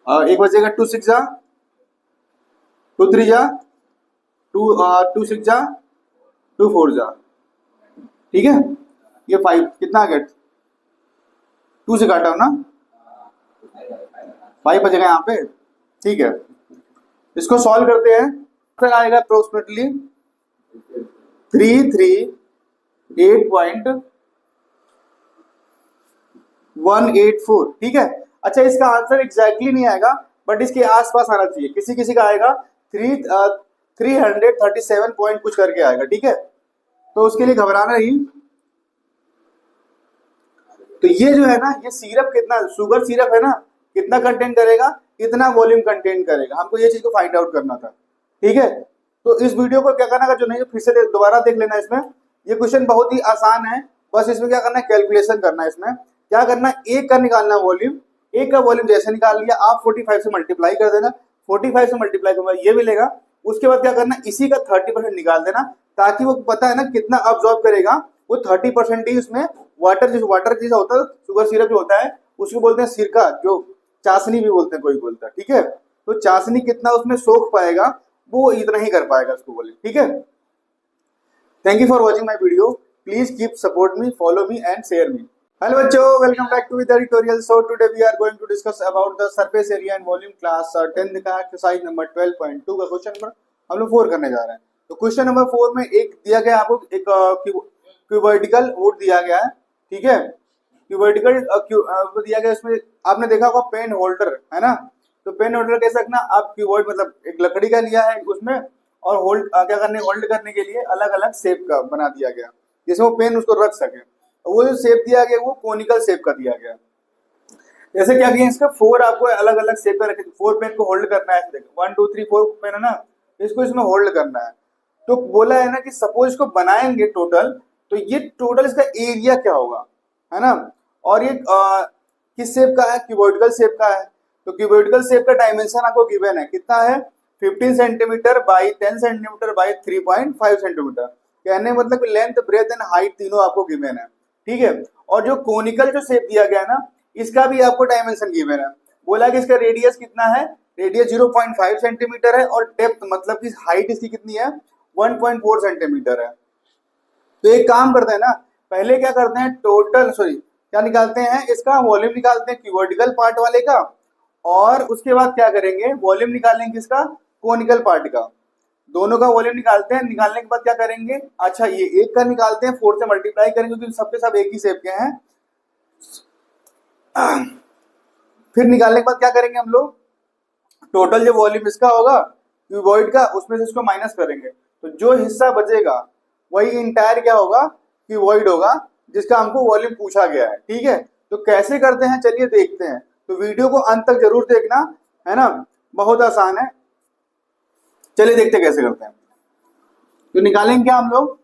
Speaker 1: एक बचेगा 2 6 जा, 2 3 जा, 2 6 जा, 2 4 जा, ठीक है। ये 5 कितना आ गया, 2 से काटा हूं ना, 5 बचेगा यहाँ पे, ठीक है। इसको सॉल्व करते हैं, फिर आएगा अप्रोक्सीमेटली 338.184, ठीक है। अच्छा इसका आंसर एग्जैक्टली नहीं आएगा, बट इसके आसपास आना चाहिए, किसी किसी का आएगा 337 पॉइंट कुछ करके आएगा, ठीक है। तो उसके लिए घबराना नहीं। तो ये जो है ना, ये सिरप कितना, शुगर सिरप है ना, कितना कंटेंट करेगा, इतना वॉल्यूम कंटेंट करेगा, हमको ये चीज को फाइंड आउट करना था, ठीक है। तो इस वीडियो को क्या करना है, जो नहीं फिर से दोबारा देख लेना। इसमें ये क्वेश्चन बहुत ही आसान है, बस इसमें क्या करना है, कैलकुलेशन करना है। इसमें क्या करना है, एक का निकालना वॉल्यूम, एक का वॉल्यूम जैसे निकाल लिया, आप 45 से मल्टीप्लाई कर देना, 45 से मल्टीप्लाई करना ये मिलेगा। उसके बाद क्या करना, इसी का 30% निकाल देना, ताकि वो पता है ना कितना अब्सॉर्ब करेगा, वो 30% ही उसमें वाटर जैसा होता है, शुगर सिरप जो होता है उसको बोलते हैं सिरका, जो चाशनी भी बोलते हैं, कोई बोलता है, ठीक है। तो चाशनी कितना उसमें सोख पाएगा, वो इतना ही कर पाएगा उसको बोले, ठीक है। Thank you for watching my video, please keep support me, follow me and share me. Hello बच्चों, welcome back to the tutorial. So today we are going to discuss about the surface area and volume class 10th का एक्सरसाइज नंबर 12.2 का क्वेश्चन नंबर हम लोग 4 करने जा रहे हैं। तो क्वेश्चन नंबर 4 में एक दिया गया आपको, एक क्यूबर्टिकल वुड दिया गया है, ठीक है। क्यूबर्टिकल दिया गया, इसमें आपने देखा होगा पेन होल्डर है ना। तो पेन होल्डर कैसे रखना, आप कीबोर्ड मतलब एक लकड़ी का लिया है उसमें, और होल्ड करने के लिए अलग अलग शेप का बना दिया गया, जिसमें वो पेन उसको रख सके। वो जो शेप दिया गया वो कोनिकल शेप का दिया गया। जैसे क्या किया, इसका 4 आपको अलग अलग शेप का रखे, 4 पेन को होल्ड करना है, 1 2 3 4 पेन है ना, इसको इसमें होल्ड करना है। तो बोला है ना कि सपोज इसको बनाएंगे टोटल, तो ये टोटल इसका एरिया क्या होगा, है ना। और ये किस शेप का है, क्यूबॉइडल शेप का है। तो क्यूबॉइडल शेप का डायमेंशन आपको गिवन है, कितना है, 15 centimetre by 10 centimetre by 3.5 centimetre. कहने मतलब लेंथ ब्रेथ एंड हाइट तीनों आपको गिवन है, ठीक है। और जो कोनिकल जो शेप दिया गया ना, इसका भी आपको डायमेंशन गिवन है। बोला कि इसका रेडियस कितना है, रेडियस 0.5 सेंटीमीटर है, और डेप्थ मतलब कि हाइट इसकी कितनी है, 1.4 सेंटीमीटर है। तो एक काम करते हैं ना, पहले क्या करते हैं, क्या निकालते हैं, इसका वॉल्यूम निकालते हैं क्यूबॉइडल पार्ट वाले का, और उसके बाद क्या करेंगे, वॉल्यूम निकालेंगे किसका, कोनिकल पार्ट का। दोनों का वॉल्यूम निकालते हैं, निकालने के बाद क्या करेंगे, अच्छा ये एक का निकालते हैं, 4 से मल्टीप्लाई करेंगे क्योंकि सबके सब एक ही शेप के हैं। फिर निकालने के बाद क्या करेंगे हम लोग, टोटल जो वॉल्यूम इसका होगा क्यूबॉइड का, उसमें से इसको माइनस करेंगे, तो जो हिस्सा बचेगा वही इंटायर क्या होगा, क्यूबॉइड होगा, जिसका हमको वॉल्यूम पूछा गया है, ठीक है। तो कैसे करते हैं चलिए देखते हैं। तो वीडियो को अंत तक जरूर देखना, है ना, बहुत आसान है। चलिए देखते कैसे करते हैं। तो निकालेंगे क्या हम लोग,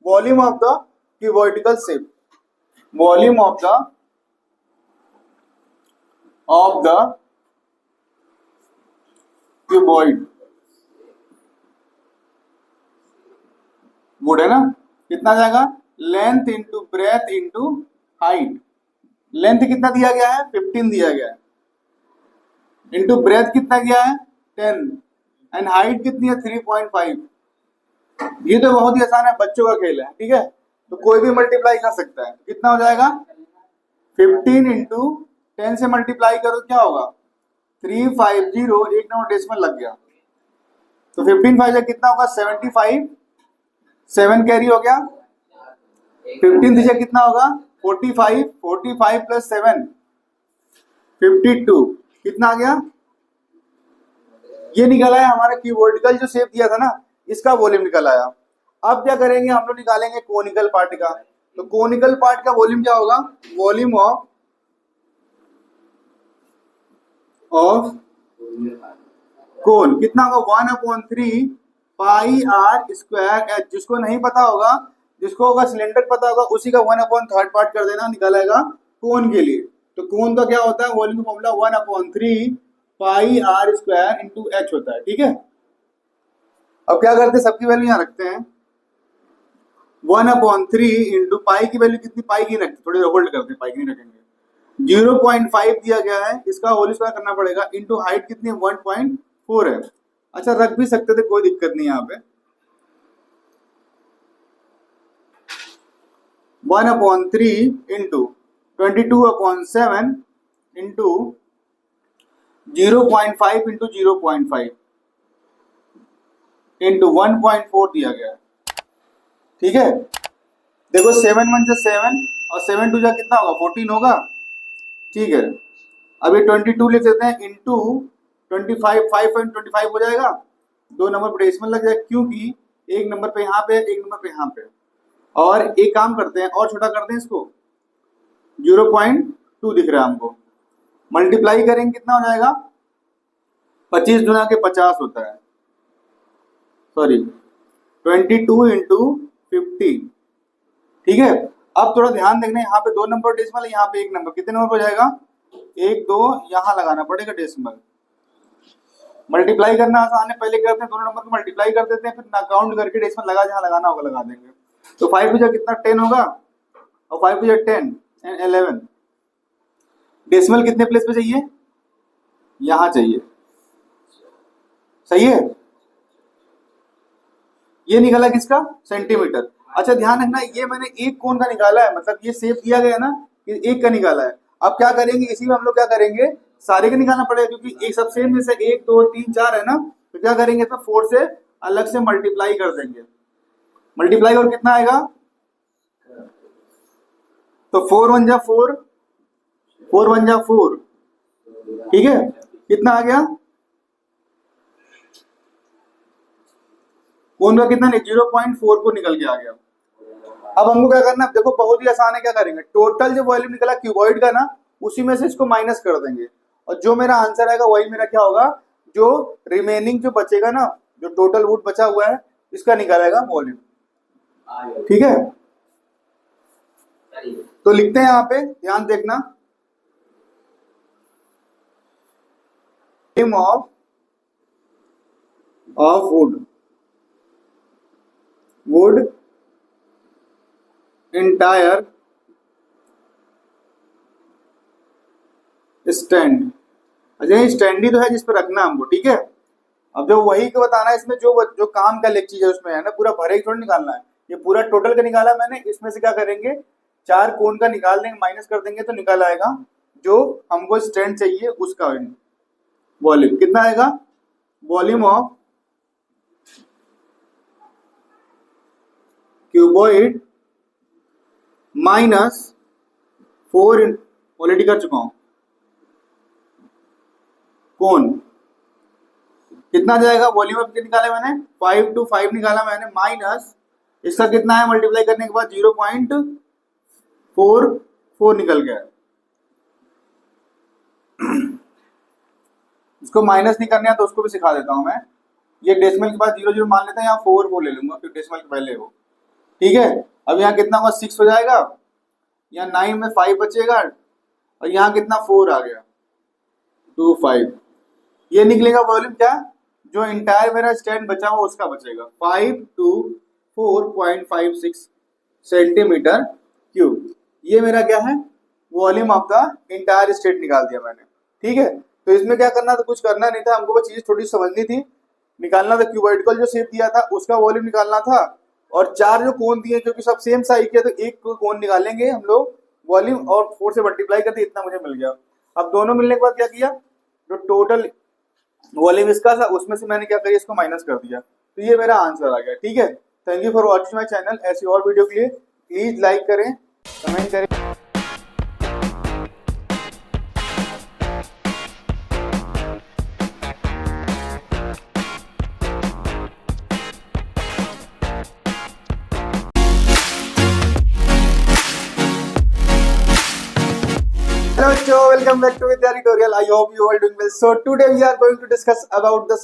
Speaker 1: volume of the cuboidical shape, volume of the cuboid would है ना, कितना जाएगा, length into breadth into height. Length कितना दिया गया है, 15 दिया गया है, इंटू ब्रेथ कितना गया है 10, एंड हाइट कितनी है 3.5। ये तो बहुत ही आसान है, बच्चों का खेल है, ठीक है, तो कोई भी मल्टीप्लाई कर सकता है। कितना हो जाएगा, 15 इंटू 10 से मल्टीप्लाई करो, क्या होगा 350, एक नंबर डेसिमल लग गया, तो 15 5 कितना होगा 75, 7 कैरी हो गया, 15 दीजिए कितना होगा 45, 45 प्लस 7 52, कितना आ गया, ये निकल आया हमारा क्यूबॉइडिकल जो शेप दिया था ना, इसका वॉल्यूम निकल आया। अब क्या करेंगे हम लोग, निकालेंगे कोनिकल पार्ट का। तो कोनिकल पार्ट का वॉल्यूम क्या होगा, वॉल्यूम ऑफ कोन कितना होगा 1/3 पाई आर स्क्वायर एच। जिसको नहीं पता होगा, जिसको होगा सिलेंडर पता होगा, उसी का 1/3 पार्ट कर देना, निकल आएगा कोन के लिए। तो कोन का क्या होता है, volume formula 1/3 pi r square into h होता है, ठीक है। अब क्या करते हैं, सबकी वैल्यू यहाँ रखते हैं, 1/3 इंटू पाई की वैल्यू कितनी, पाई की रखते, थोड़ी होल्ड करते हैं, पाई की नहीं रखेंगे, 0.5 दिया गया है, इसका होल स्क्वायर करना पड़ेगा, इंटू हाइट कितनी 1.4 है। अच्छा रख भी सकते थे, कोई दिक्कत नहीं यहाँ पे, 1/3 इंटू 22/7 इंटू 0.5 इंटू 0.5 इंटू 1.4 दिया गया है, ठीक है। देखो 7 1 से 7 और 7 2 जा कितना होगा 14 होगा, ठीक है। अब ये 22 लिख देते हैं इंटू 25, 5.25 हो जाएगा, दो नंबर पर डेसिमल लग जाएगा, क्योंकि एक नंबर पे यहाँ पे, एक नंबर पे यहाँ पे। और एक काम करते हैं, और छोटा करते हैं इसको, 0.2 दिख रहा है हमको, मल्टीप्लाई करेंगे कितना हो जाएगा, 25 गुना के 50 होता है, सॉरी 22 इंटू 50, ठीक है। अब थोड़ा ध्यान देखना, यहाँ पे दो नंबर डेसिमल है, यहाँ पे एक नंबर, कितने नंबर हो जाएगा 1 2, यहाँ लगाना पड़ेगा डेसिमल। मल्टीप्लाई करना आसान है, पहले करते हैं दोनों नंबर को मल्टीप्लाई कर देते हैं, फिर काउंट करके डेसिमल लगा, जहाँ लगाना होगा लगा देंगे। तो 5 बजा कितना 10 होगा, और 5 बजा 10 एंड 11, डेसिमल कितने प्लेस पे चाहिए, यहाँ चाहिए, सही है। ये निकाला किसका, सेंटीमीटर। अच्छा ध्यान रखना, ये मैंने एक कोण का निकाला है, मतलब ये शेप दिया गया ना, ये एक का निकाला है। अब क्या करेंगे, इसी में हम लोग क्या करेंगे, सारे का निकालना पड़ेगा, क्योंकि एक सब सेम जैसे 1 2 3 4 है ना, तो क्या करेंगे, तो 4 से अलग से मल्टीप्लाई कर देंगे, मल्टीप्लाई और कितना आएगा, तो 4 1 जा 4, 4 1 जा 4, ठीक है, कितना आ गया, कोण का कितना नहीं 0.4 को निकल के आ गया। अब हमको क्या करना है, देखो बहुत ही आसान है, क्या करेंगे, टोटल जो वॉल्यूम निकला क्यूबॉइड का ना, उसी में से इसको माइनस कर देंगे, और जो मेरा आंसर आएगा वही मेरा क्या होगा, जो रिमेनिंग जो बचेगा ना, जो टोटल वुड बचा हुआ है, इसका निकालेगा वॉल्यूम, ठीक है। तो लिखते हैं यहाँ पे, ध्यान देखना, volume of would entire stand. अच्छा ये स्टैंड ही तो है जिस पर रखना हमको, ठीक है। अब जो वही को बताना है, इसमें जो काम का लेग चीज है उसमें है ना, पूरा भरे थोड़ा निकालना है, ये पूरा टोटल का निकाला मैंने, इसमें से क्या करेंगे, 4 कोण का निकाल देंगे, माइनस कर देंगे, तो निकाल आएगा जो हमको स्टैंड चाहिए उसका वॉल्यूम। कितना आएगा, volume of cuboid minus 4 already कर चुका हूं, कोण कितना जाएगा, वॉल्यूम ऑफ निकाला मैंने 5 to 5 निकाला मैंने, माइनस इसका कितना है, मल्टीप्लाई करने के बाद 0.44 निकल गया। इसको माइनस नहीं करना है तो उसको भी सिखा देता हूं मैं, ये डेसिमल के बाद 0 0 मान लेते हैं, यहाँ 4 ले लूंगा, फिर डेसिमल के पहले हो, ठीक है। अब यहाँ कितना होगा 6 हो जाएगा, यहाँ 9 में 5 बचेगा और यहाँ कितना 4 आ गया 2 5। ये निकलेगा वॉल्यूम क्या, जो इंटायर मेरा स्टैंड बचा हुआ उसका बचेगा 5 to 4.56 सेंटीमीटर क्यूब। ये मेरा क्या है volume of the entire state निकाल दिया मैंने। ठीक है, तो इसमें क्या करना था, कुछ करना नहीं था, हमको वो चीज थोड़ी समझनी थी। निकालना था क्यूबॉइडल जो शेप दिया था उसका वॉल्यूम निकालना था, और 4 जो कोण दिए क्योंकि सब सेम साइज के, तो एक कोण निकालेंगे हम लोग वॉल्यूम और 4 से मल्टीप्लाई करते इतना मुझे मिल गया। अब दोनों मिलने के बाद क्या किया, जो टोटल वॉल्यूम इसका था उसमें से मैंने क्या किया, इसको माइनस कर दिया, तो ये मेरा आंसर आ गया। ठीक है, thank you for watching my channel. ऐसी और वीडियो के लिए प्लीज लाइक करें, कमेंट करें। Hello bachcho, welcome back to Vidya Tutorial. I hope you all doing well. So today we are going to discuss about the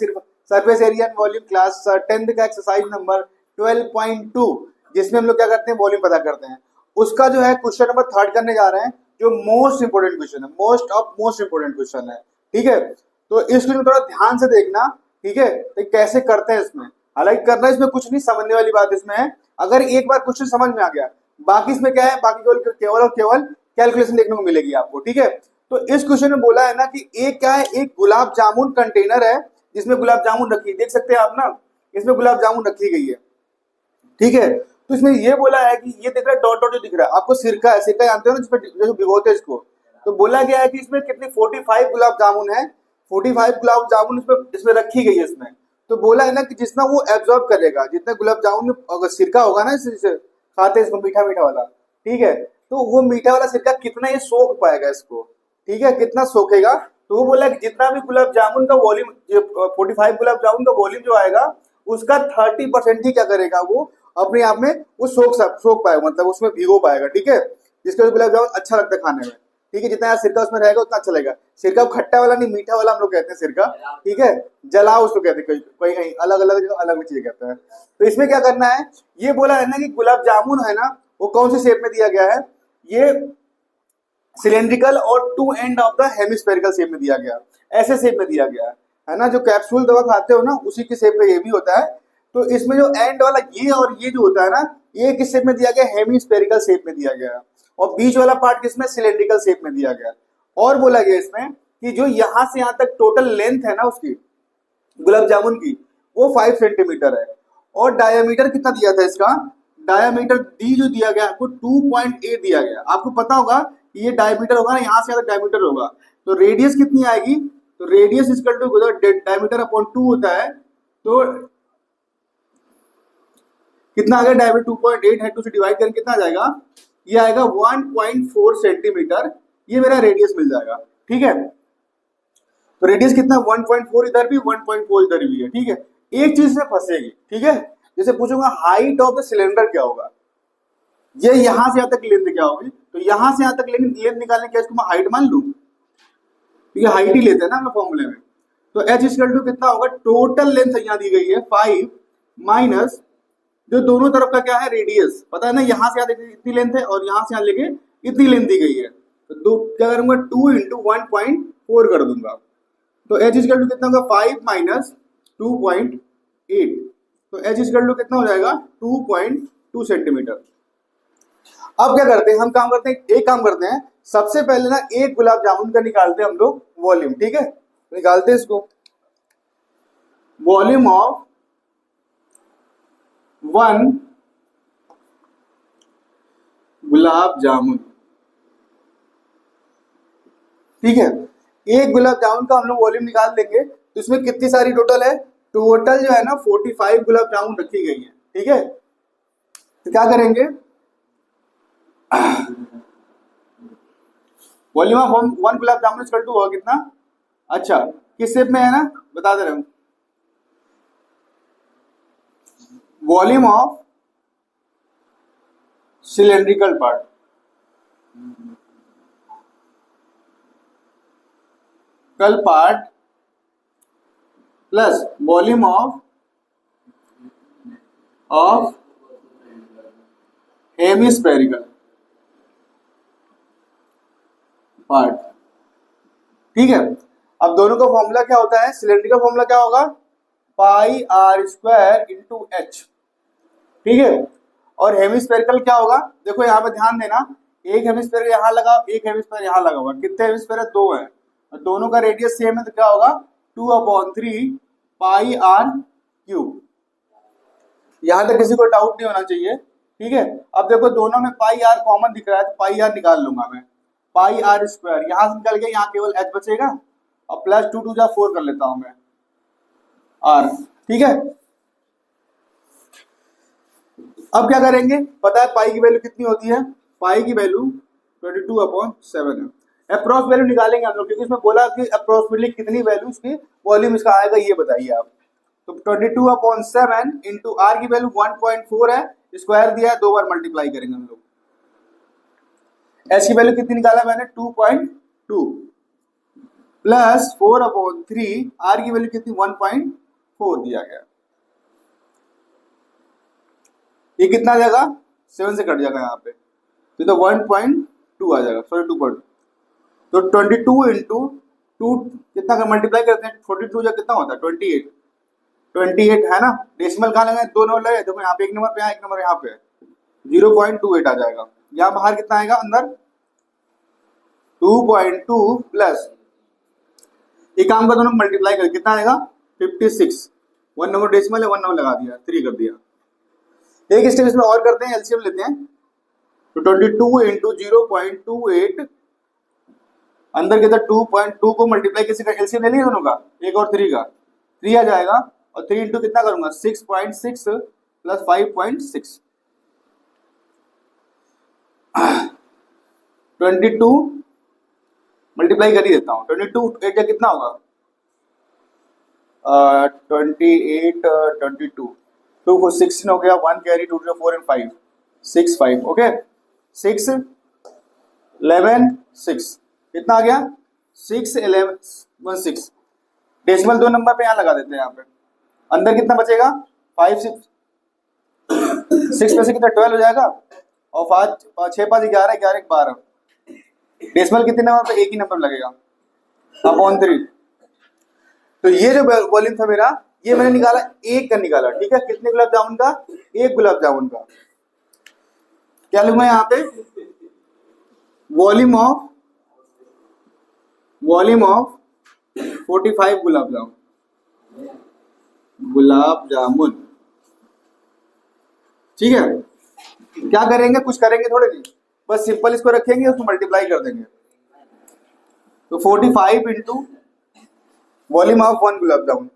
Speaker 1: surface area and volume class 10th का exercise number 12.2, जिसमें हम लोग क्या करते हैं वॉल्यूम पता करते हैं। उसका जो है क्वेश्चन नंबर 3 करने जा रहे हैं, जो मोस्ट इंपोर्टेंट क्वेश्चन है, मोस्ट इंपोर्टेंट क्वेश्चन है। ठीक है, तो इस क्वेश्चन थोड़ा ध्यान से देखना। ठीक है, तो कैसे करते हैं इसमें, हालांकि करना इसमें कुछ नहीं, समझने वाली बात इसमें है। अगर एक बार क्वेश्चन समझ में आ गया, बाकी इसमें क्या है, बाकी केवल और केवल कैलकुलेशन देखने को मिलेगी आपको। ठीक है, तो इस क्वेश्चन में बोला है ना कि एक क्या है, एक गुलाब जामुन कंटेनर है जिसमें गुलाब जामुन रखी, देख सकते हैं आप ना, इसमें गुलाब जामुन रखी गई है। ठीक है, तो इसमें ये बोला है कि ये दिख रहा है डॉट डॉट जो दिख रहा है आपको, सिरका है, सिरका जानते हो ना जिसमें जो भिगोते हैं इसको। तो बोला गया है कि इसमें कितनी 45 गुलाब जामुन है, 45 गुलाब जामुन इसमें रखी गई है इसमें। तो बोला है ना कि जितना वो एब्जॉर्ब करेगा, जितना गुलाब जामुन में अगर सिरका होगा ना, इसे खाते हैं इसको मीठा मीठा वाला, ठीक है, तो वो मीठा वाला सिरका कितना ये सोख पाएगा इसको। ठीक है, कितना सोखेगा, तो वो बोला कि जितना भी गुलाब जामुन का वॉल्यूम, 45 गुलाब जामुन का वॉल्यूम जो आएगा उसका 30% ही क्या करेगा, वो अपने आप में वो सोख पाएगा, मतलब उसमें भिगो पाएगा। ठीक है, जिसके गुलाब जामुन अच्छा लगता है खाने में। ठीक है, जितना सिरका उसमें रहेगा उतना अच्छा लगेगा। सिरका खट्टा वाला नहीं, मीठा वाला हम लोग कहते हैं सिरका। ठीक है, जला उसको कहते हैं, कहीं कहीं अलग अलग अलग चीज कहते हैं। तो इसमें क्या करना है, ये बोला है ना कि गुलाब जामुन है ना, वो कौन सी शेप में दिया गया है, ये सिलेंड्रिकल और two end of the hemispherical shape में दिया गया, ऐसे शेप में दिया गया है ना। जो कैप्सूल दवा खाते हो ना, उसी की शेप का ये भी होता है। तो इसमें जो एंड वाला ये और ये जो होता है ना, ये किस शेप में दिया गया, हेमिस्फेरिकल शेप में दिया गया, और बीच वाला पार्ट किसमें, सिलेंड्रिकल शेप में दिया गया। और बोला गया इसमें कि जो यहां से यहां तक टोटल लेंथ है ना उसकी गुलाब जामुन की, वो 5 सेंटीमीटर है, और डायमीटर कितना दिया था इसका, डायमीटर डी जो दिया गया आपको 2.8 दिया गया। आपको पता होगा ये डायमीटर होगा ना, यहां से ज्यादा डायमीटर होगा, तो रेडियस कितनी आएगी, तो radius equal to diameter upon 2 होता है। तो कितना आ गया, डायमीटर 2.8 है, 2 से डिवाइड करके कितना आ जाएगा, ये आएगा 1.4 सेंटीमीटर, ये मेरा रेडियस मिल जाएगा। ठीक है, तो रेडियस कितना 1.4 इधर भी, 1.4 इधर भी है। ठीक है, एक चीज से फंसेगी। ठीक है, जैसे पूछूंगा हाइट ऑफ द सिलेंडर क्या होगा, ये यहां से यहां तक लेंथ क्या होगी, तो यहां से यहां तक लेंथ निकालने के इसको मैं हाइट मान लूं, क्योंकि हाइट ही लेते हैं ना हम फॉर्मूले में। तो h इक्वल टू कितना होगा, टोटल लेंथ यहाँ दी गई है 5 माइनस जो दोनों तरफ का क्या है, रेडियस, पता है ना, यहां से यहां इतनी लेंथ है और यहां से यहां लेके इतनी लेंथ दी गई है, तो दो क्या करूंगा 2 इंटू 1.4 कर दूंगा। तो h इक्वल टू कितना होगा 5 माइनस 2.8, तो h इक्वल टू कितना हो जाएगा 2.2 सेंटीमीटर। अब क्या करते हैं, हम काम करते हैं, एक काम करते हैं, सबसे पहले ना एक गुलाब जामुन का निकालते हैं हम लोग वॉल्यूम। ठीक है, निकालते हैं इसको, वॉल्यूम ऑफ 1 गुलाब जामुन। ठीक है, एक गुलाब जामुन का हम लोग वॉल्यूम निकाल देंगे, तो इसमें कितनी सारी टोटल है, टोटल जो है ना 45 गुलाब जामुन रखी गई है। ठीक है, तो क्या करेंगे, volume of 1 gulab jamun equal to होगा कितना, अच्छा किस शेप में है ना, बता दे रहा हूं, वॉल्यूम ऑफ सिलेंड्रिकल पार्ट, कल part plus volume of hemispherical part. ठीक है, अब दोनों का फॉर्मूला क्या होता है? सिलेंड्रिकल फॉर्मूला क्या होगा? पाई आर स्क्वायर इंटू एच। ठीक है, और हेमिस्फेरिकल क्या होगा? देखो यहाँ पे ध्यान देना, एक हेमिस्फेयर यहाँ लगा, एक हेमिस्फेयर यहाँ लगा हुआ। कितने हेमिस्फेयर है? दो है, और दोनों का रेडियस सेम है, तो क्या होगा? 2/3 पाई आर क्यूब। यहां तक किसी को डाउट नहीं होना चाहिए। ठीक है, अब देखो दोनों में पाई आर कॉमन दिख रहा है, तो पाई आर निकाल लूंगा मैं। पाई आर स्क्वायर यहां से निकल गया, यहाँ केवल एच बचेगा, और प्लस 2 2 जा 4 कर लेता हूं मैं आर। ठीक है, अब क्या करेंगे? पता है पाई की वैल्यू कितनी होती है? पाई की वैल्यू 22/7 है। अप्रोक्स वैल्यू निकालेंगे हम लोग, क्योंकि इसमें बोला कि अप्रोक्सीमेटली कितनी वैल्यू इसकी वॉल्यूम इसका आएगा, ये बताइए आप। तो 22/7 इंटू आर की वैल्यू 1.4 है, स्क्वायर दिया है, 2 बार मल्टीप्लाई करेंगे हम लोग। एच की वैल्यू कितनी निकाला मैंने? 2.2 प्लस 4/3, आर की वैल्यू कितनी? 1.4 दिया गया। ये कितना आ जाएगा? 7 से कट जाएगा यहाँ पे, तो 1.2 आ जाएगा, सॉरी 2.2। तो 22 इंटू 2 कितना का मल्टीप्लाई करते हैं? 42 जा कितना होता है? 28 है ना। डेसिमल कहाँ लगा? 2 नंबर लगे, देखो यहाँ पे एक नंबर पे, यहाँ एक नंबर यहाँ पे, 0.28 आ जाएगा। यहाँ बाहर कितना आएगा? अंदर 2.2 प्लस, एक काम का दोनों मल्टीप्लाई कर कितना आएगा? 56। 1 नंबर डेसिमल है, 1 नंबर लगा दिया, 3 कर दिया। एक स्टेप इसमें और करते हैं, एलसीएम लेते हैं। तो 22 इंटू 0.28, अंदर के 2.2 को मल्टीप्लाई किसी का एलसीएम ले लिया दोनों का, एक और 3 का, 3 आ जाएगा, और 3 इंटू कितना करूंगा? 6.6 प्लस 5.6, 22 मल्टीप्लाई कर ही देता हूँ। 22 8 का कितना होगा? 28 22 2 को 16 हो गया, 1 कैरी, 2 4 एंड 5 6 5। ओके, 6 11 6 कितना आ गया? 6 11 1 6। डेसिमल 2 नंबर पे यहाँ लगा देते हैं। यहाँ पे अंदर कितना बचेगा? 5 6 6 में से कितना? 12 हो जाएगा, और 5 6 5 11 11 12। डेसिमल कितने नंबर पे? एक ही नंबर लगेगा, अपॉन 3। तो ये जो वॉल्यूम था मेरा, ये मैंने निकाला, एक का निकाला। ठीक है, कितने गुलाब जामुन का? एक गुलाब जामुन का। क्या लूंगा यहाँ पे? Volume of 45 gulab jamun. ठीक है, क्या करेंगे? कुछ करेंगे थोड़े नहीं, बस सिंपल इसको रखेंगे, उसको मल्टीप्लाई कर देंगे। तो 45 into volume of 1 gulab jamun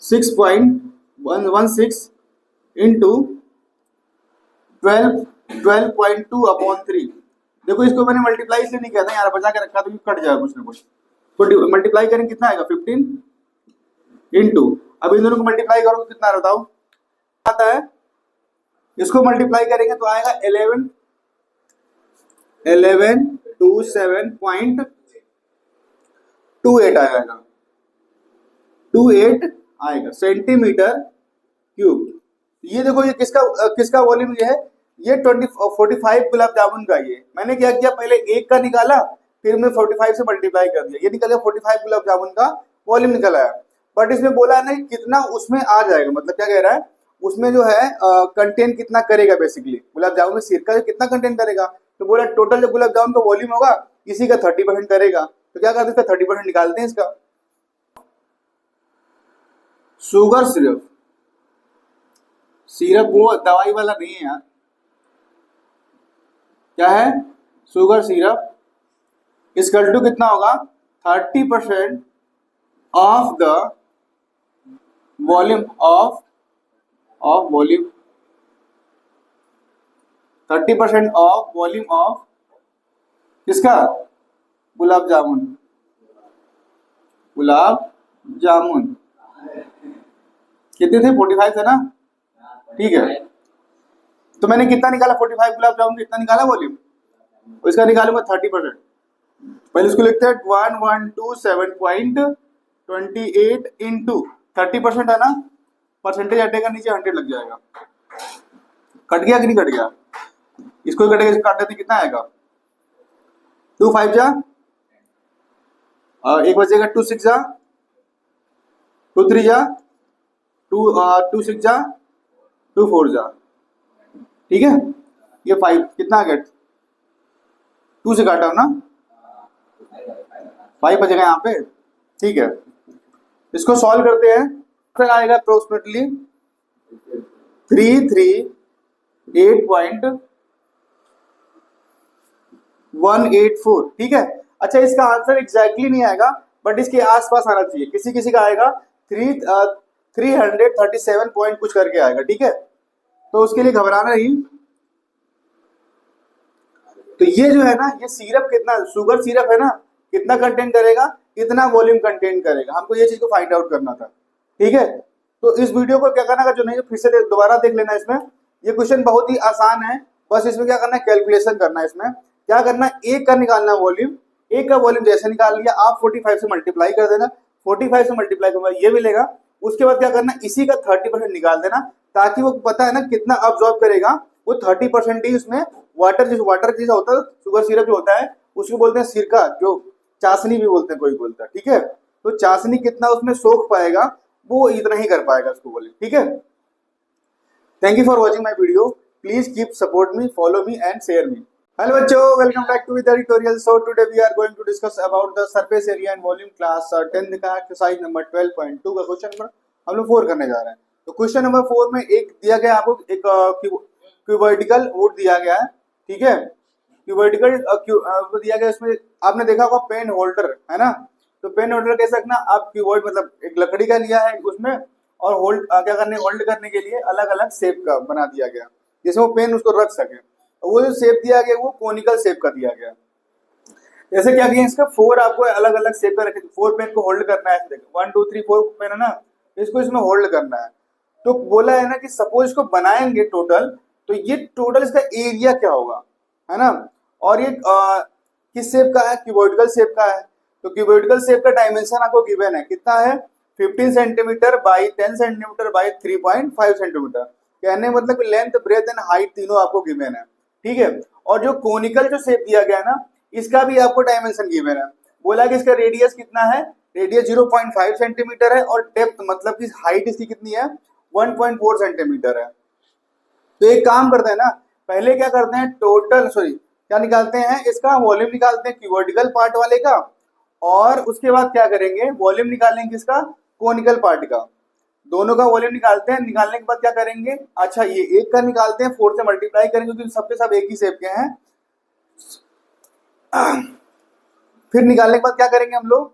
Speaker 1: 6.116 into 12.2/3। देखो इसको मैंने मल्टीप्लाई इसलिए नहीं किया था, यार बचा के रखा तो कट जाएगा कुछ ना कुछ। तो मल्टीप्लाई करेंगे कितना आएगा? 15 इंटू, अब इन दोनों को मल्टीप्लाई करो कितना बताओ आता है? इसको मल्टीप्लाई करेंगे तो आएगा 1127.28 आएगा, 28 आएगा सेंटीमीटर क्यूब। ये देखो, ये किसका वॉल्यूम ये है? ये 45 गुलाब जामुन का। ये मैंने क्या किया? पहले एक का निकाला, फिर मैं 45 से मल्टीप्लाई कर दिया, ये निकल गया 45 गुलाब जामुन का वॉल्यूम निकल आया। बट इसमें बोला है ना कितना उसमें आ जाएगा, मतलब क्या कह रहा है? उसमें जो है कंटेन कितना करेगा, बेसिकली गुलाब जामुन में सिरका कितना कंटेन करेगा। तो बोला टोटल जो गुलाब जामुन का वॉल्यूम होगा इसी का 30% करेगा। तो क्या करते हैं? इसका 30% निकालते हैं इसका। शुगर सिरप वो दवाई वाला नहीं है यार, क्या है? शुगर सिरप इसकल टू कितना होगा? 30% of the volume of 30% of volume of किसका? गुलाब जामुन कितने थे? 45 थे ना। ठीक है, तो मैंने कितना निकाला? 45 गुलाब जामुन कितना निकाला वॉल्यूम, इसका निकालूंगा 30%। पहले इसको लिखते हैं 1127.28 इंटू 30% है ना, परसेंटेज हटेगा नीचे 100 लग जाएगा। कट गया कि नहीं कट गया? इसको काट देते कितना आएगा, 2 5 जा, एक बचेगा 2 6 जा, 2 3 जा, 2 6 जा, 2 4 जा, ठीक है। ये 5 कितना आ गया, 2 से काटा ना, 5 बचेगा यहाँ पे, ठीक है। इसको सॉल्व करते हैं, फिर आएगा अप्रोक्सीमेटली 338.184, ठीक है। अच्छा, इसका आंसर एग्जैक्टली नहीं आएगा, बट इसके आसपास आना चाहिए। किसी किसी का आएगा 337 पॉइंट कुछ करके आएगा, ठीक है। तो उसके लिए घबराना नहीं। तो ये जो है ना, ये सिरप कितना, शुगर सिरप है ना, कितना कंटेंट करेगा, कितना वॉल्यूम कंटेंट करेगा, हमको ये चीज को फाइंड आउट करना था, ठीक है। तो इस वीडियो को क्या करना है, जो नहीं फिर से दोबारा देख लेना। इसमें ये क्वेश्चन बहुत ही आसान है, बस इसमें क्या करना है, कैलकुलेशन करना है। इसमें क्या करना है, एक का निकालना है वॉल्यूम, एक का वॉल्यूम जैसे निकाल लिया आप 45 से मल्टीप्लाई कर देना, 45 से मल्टीप्लाई करना ये मिलेगा। उसके बाद क्या करना, इसी का 30% निकाल देना, ताकि वो पता है ना कितना अब्सॉर्ब करेगा, वो 30% ही उसमें वाटर जैसा होता है, शुगर सिरप जो होता है उसको बोलते हैं सिरका, जो चाशनी भी बोलते हैं, कोई बोलता है, ठीक है। तो चाशनी कितना उसमें सोख पाएगा, वो इतना ही कर पाएगा उसको बोले, ठीक है। Thank you for watching my video, please keep support me, follow me and share me. Hello बच्चों, welcome back to the tutorial. So today we are going to discuss about the surface area and volume class 10th का एक्सरसाइज नंबर 12.2 का क्वेश्चन नंबर हम लोग 4 करने जा रहे हैं। तो क्वेश्चन नंबर 4 में एक दिया गया आपको, एक क्यूबर्टिकल वुड दिया गया है, ठीक है। क्यूबर्टिकल दिया गया, इसमें आपने देखा होगा पेन होल्डर है ना। तो पेन होल्डर कैसे रखना, आप क्यूबर्ड मतलब एक लकड़ी का लिया है उसमें, और होल्ड क्या करने, होल्ड करने के लिए अलग अलग शेप का बना दिया गया, जिसमें वो पेन उसको रख सके। वो जो शेप दिया गया वो कोनिकल शेप का दिया गया। जैसे क्या किया, इसका 4 आपको अलग अलग शेप का रखे, 4 पेन को होल्ड करना है, 1 2 3 4 पेन है ना, इसको इसमें होल्ड करना है। तो बोला है ना कि सपोज इसको बनाएंगे टोटल, तो ये टोटल इसका एरिया क्या होगा, है ना। और ये किस शेप का है, क्यूबॉइडल शेप का है। तो क्यूबॉइडल शेप का डायमेंशन आपको गिवन है, कितना है, 15 centimetre by 10 centimetre by 3.5 centimetre. कहने मतलब लेंथ, ब्रेथ एंड हाइट तीनों आपको गिवन है, ठीक है। और जो कोनिकल जो शेप दिया गया है ना, इसका भी आपको डायमेंशन गिवन है। बोला कि इसका रेडियस कितना है, रेडियस 0.5 सेंटीमीटर है, और डेप्थ मतलब कि हाइट इसकी कितनी है, 1.4 सेंटीमीटर है। तो एक काम करते हैं ना, पहले क्या करते हैं, टोटल क्या निकालते हैं, इसका वॉल्यूम निकालते हैं क्यूबॉइडल पार्ट वाले का, और उसके बाद क्या करेंगे, वॉल्यूम निकालेंगे किसका, कोनिकल पार्ट का। दोनों का वॉल्यूम निकालते हैं, निकालने के बाद क्या करेंगे, अच्छा ये एक का निकालते हैं, 4 से मल्टीप्लाई करेंगे क्योंकि सबके सब एक ही शेप के हैं। फिर निकालने के बाद क्या करेंगे हम लोग,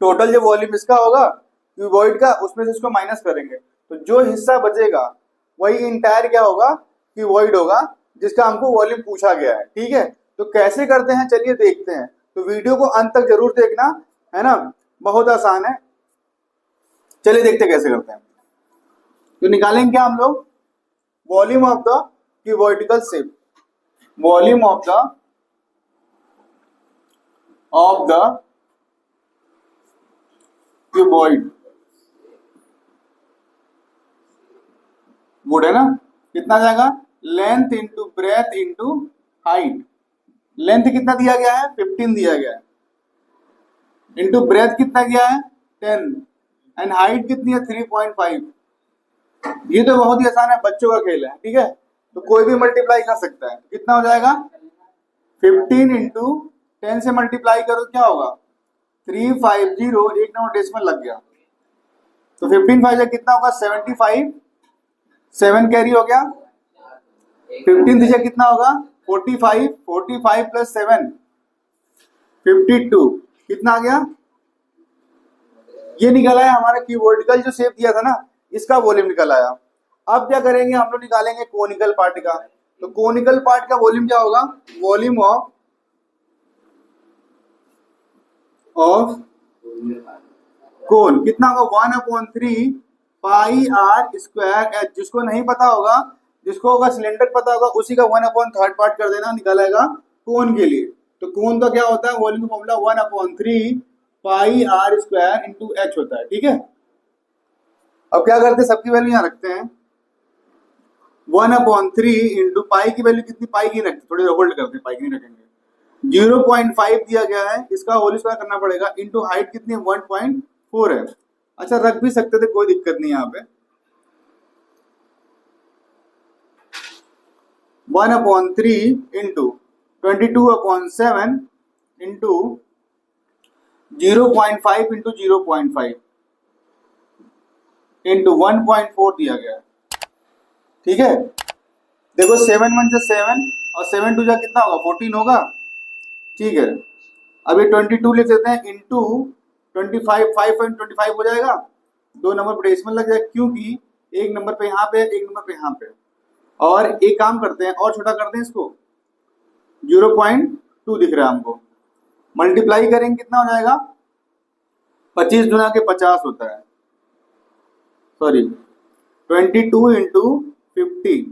Speaker 1: टोटल जो वॉल्यूम इसका होगा क्यूबॉइड का, उसमें से इसको माइनस करेंगे, तो जो हिस्सा बचेगा वही इंटायर क्या होगा, क्यूबॉइड होगा, जिसका हमको वॉल्यूम पूछा गया है, ठीक है। तो कैसे करते हैं चलिए देखते हैं। तो वीडियो को अंत तक जरूर देखना, है ना, बहुत आसान है। चलिए देखते हैं कैसे करते हैं। तो निकालेंगे क्या हम लोग, volume of the cuboidal shape, volume of the cuboid would है ना, कितना जाएगा, length into breadth into height. Length कितना दिया गया है, 15 दिया गया है, इंटू ब्रेथ कितना गया है, 10, एंड हाइट कितनी है, 3.5। ये तो बहुत ही आसान है, बच्चों का खेल है, ठीक है। तो कोई भी मल्टीप्लाई कर सकता है। कितना हो जाएगा, 15 इंटू 10 से मल्टीप्लाई करो, क्या होगा, 350, एक नंबर डेसिमल लग गया। तो 15 5 कितना होगा, 75, 7 कैरी हो गया, 15 दीजिए कितना होगा, 45, 45 प्लस 7 52, कितना आ गया, ये निकला है हमारा क्यूबॉइडल जो शेप दिया था ना, इसका वॉल्यूम निकल आया। अब क्या करेंगे, हम लोग निकालेंगे कोनिकल पार्ट का। तो कोनिकल पार्ट का वॉल्यूम क्या होगा, वॉल्यूम ऑफ कोन कितना होगा, 1/3 पाई आर स्क्वायर एच। जिसको नहीं पता होगा, जिसको होगा सिलेंडर पता होगा, उसी का 1/3 पार्ट कर देना, निकालेगा कोन के लिए। तो कोन का क्या होता है, वॉल्यूम का formula 1/3 pi r square into h होता है, ठीक है। अब क्या करते हैं, सबकी वैल्यू यहाँ रखते हैं, 1/3 इंटू पाई की वैल्यू कितनी, पाई की रखते, थोड़ी होल्ड करते, पाई की नहीं रखेंगे। 0.5 दिया गया है, इसका होल स्क्वायर करना पड़ेगा, इंटू हाइट कितनी है 1.4 है। अच्छा रख भी सकते थे, कोई दिक्कत नहीं यहाँ पे। 1/3 इंटू 22/7 इंटू 0.5 इंटू 0.5 इंटू 1.4 दिया गया है। ठीक है, देखो 7 1 जा 7 और 7 2 जा कितना होगा 14 होगा। ठीक है, अब ये 22 लिख देते हैं इंटू 25, 5.25 हो जाएगा, दो नंबर पर डेसिमल लग जाएगा, क्योंकि एक नंबर पे यहाँ पे, एक नंबर पे यहाँ पे। और एक काम करते हैं और छोटा करते हैं इसको, 0.2 दिख रहा है हमको, मल्टीप्लाई करेंगे कितना हो जाएगा, 25 गुना के 50 होता है, सॉरी 22 इंटू 50।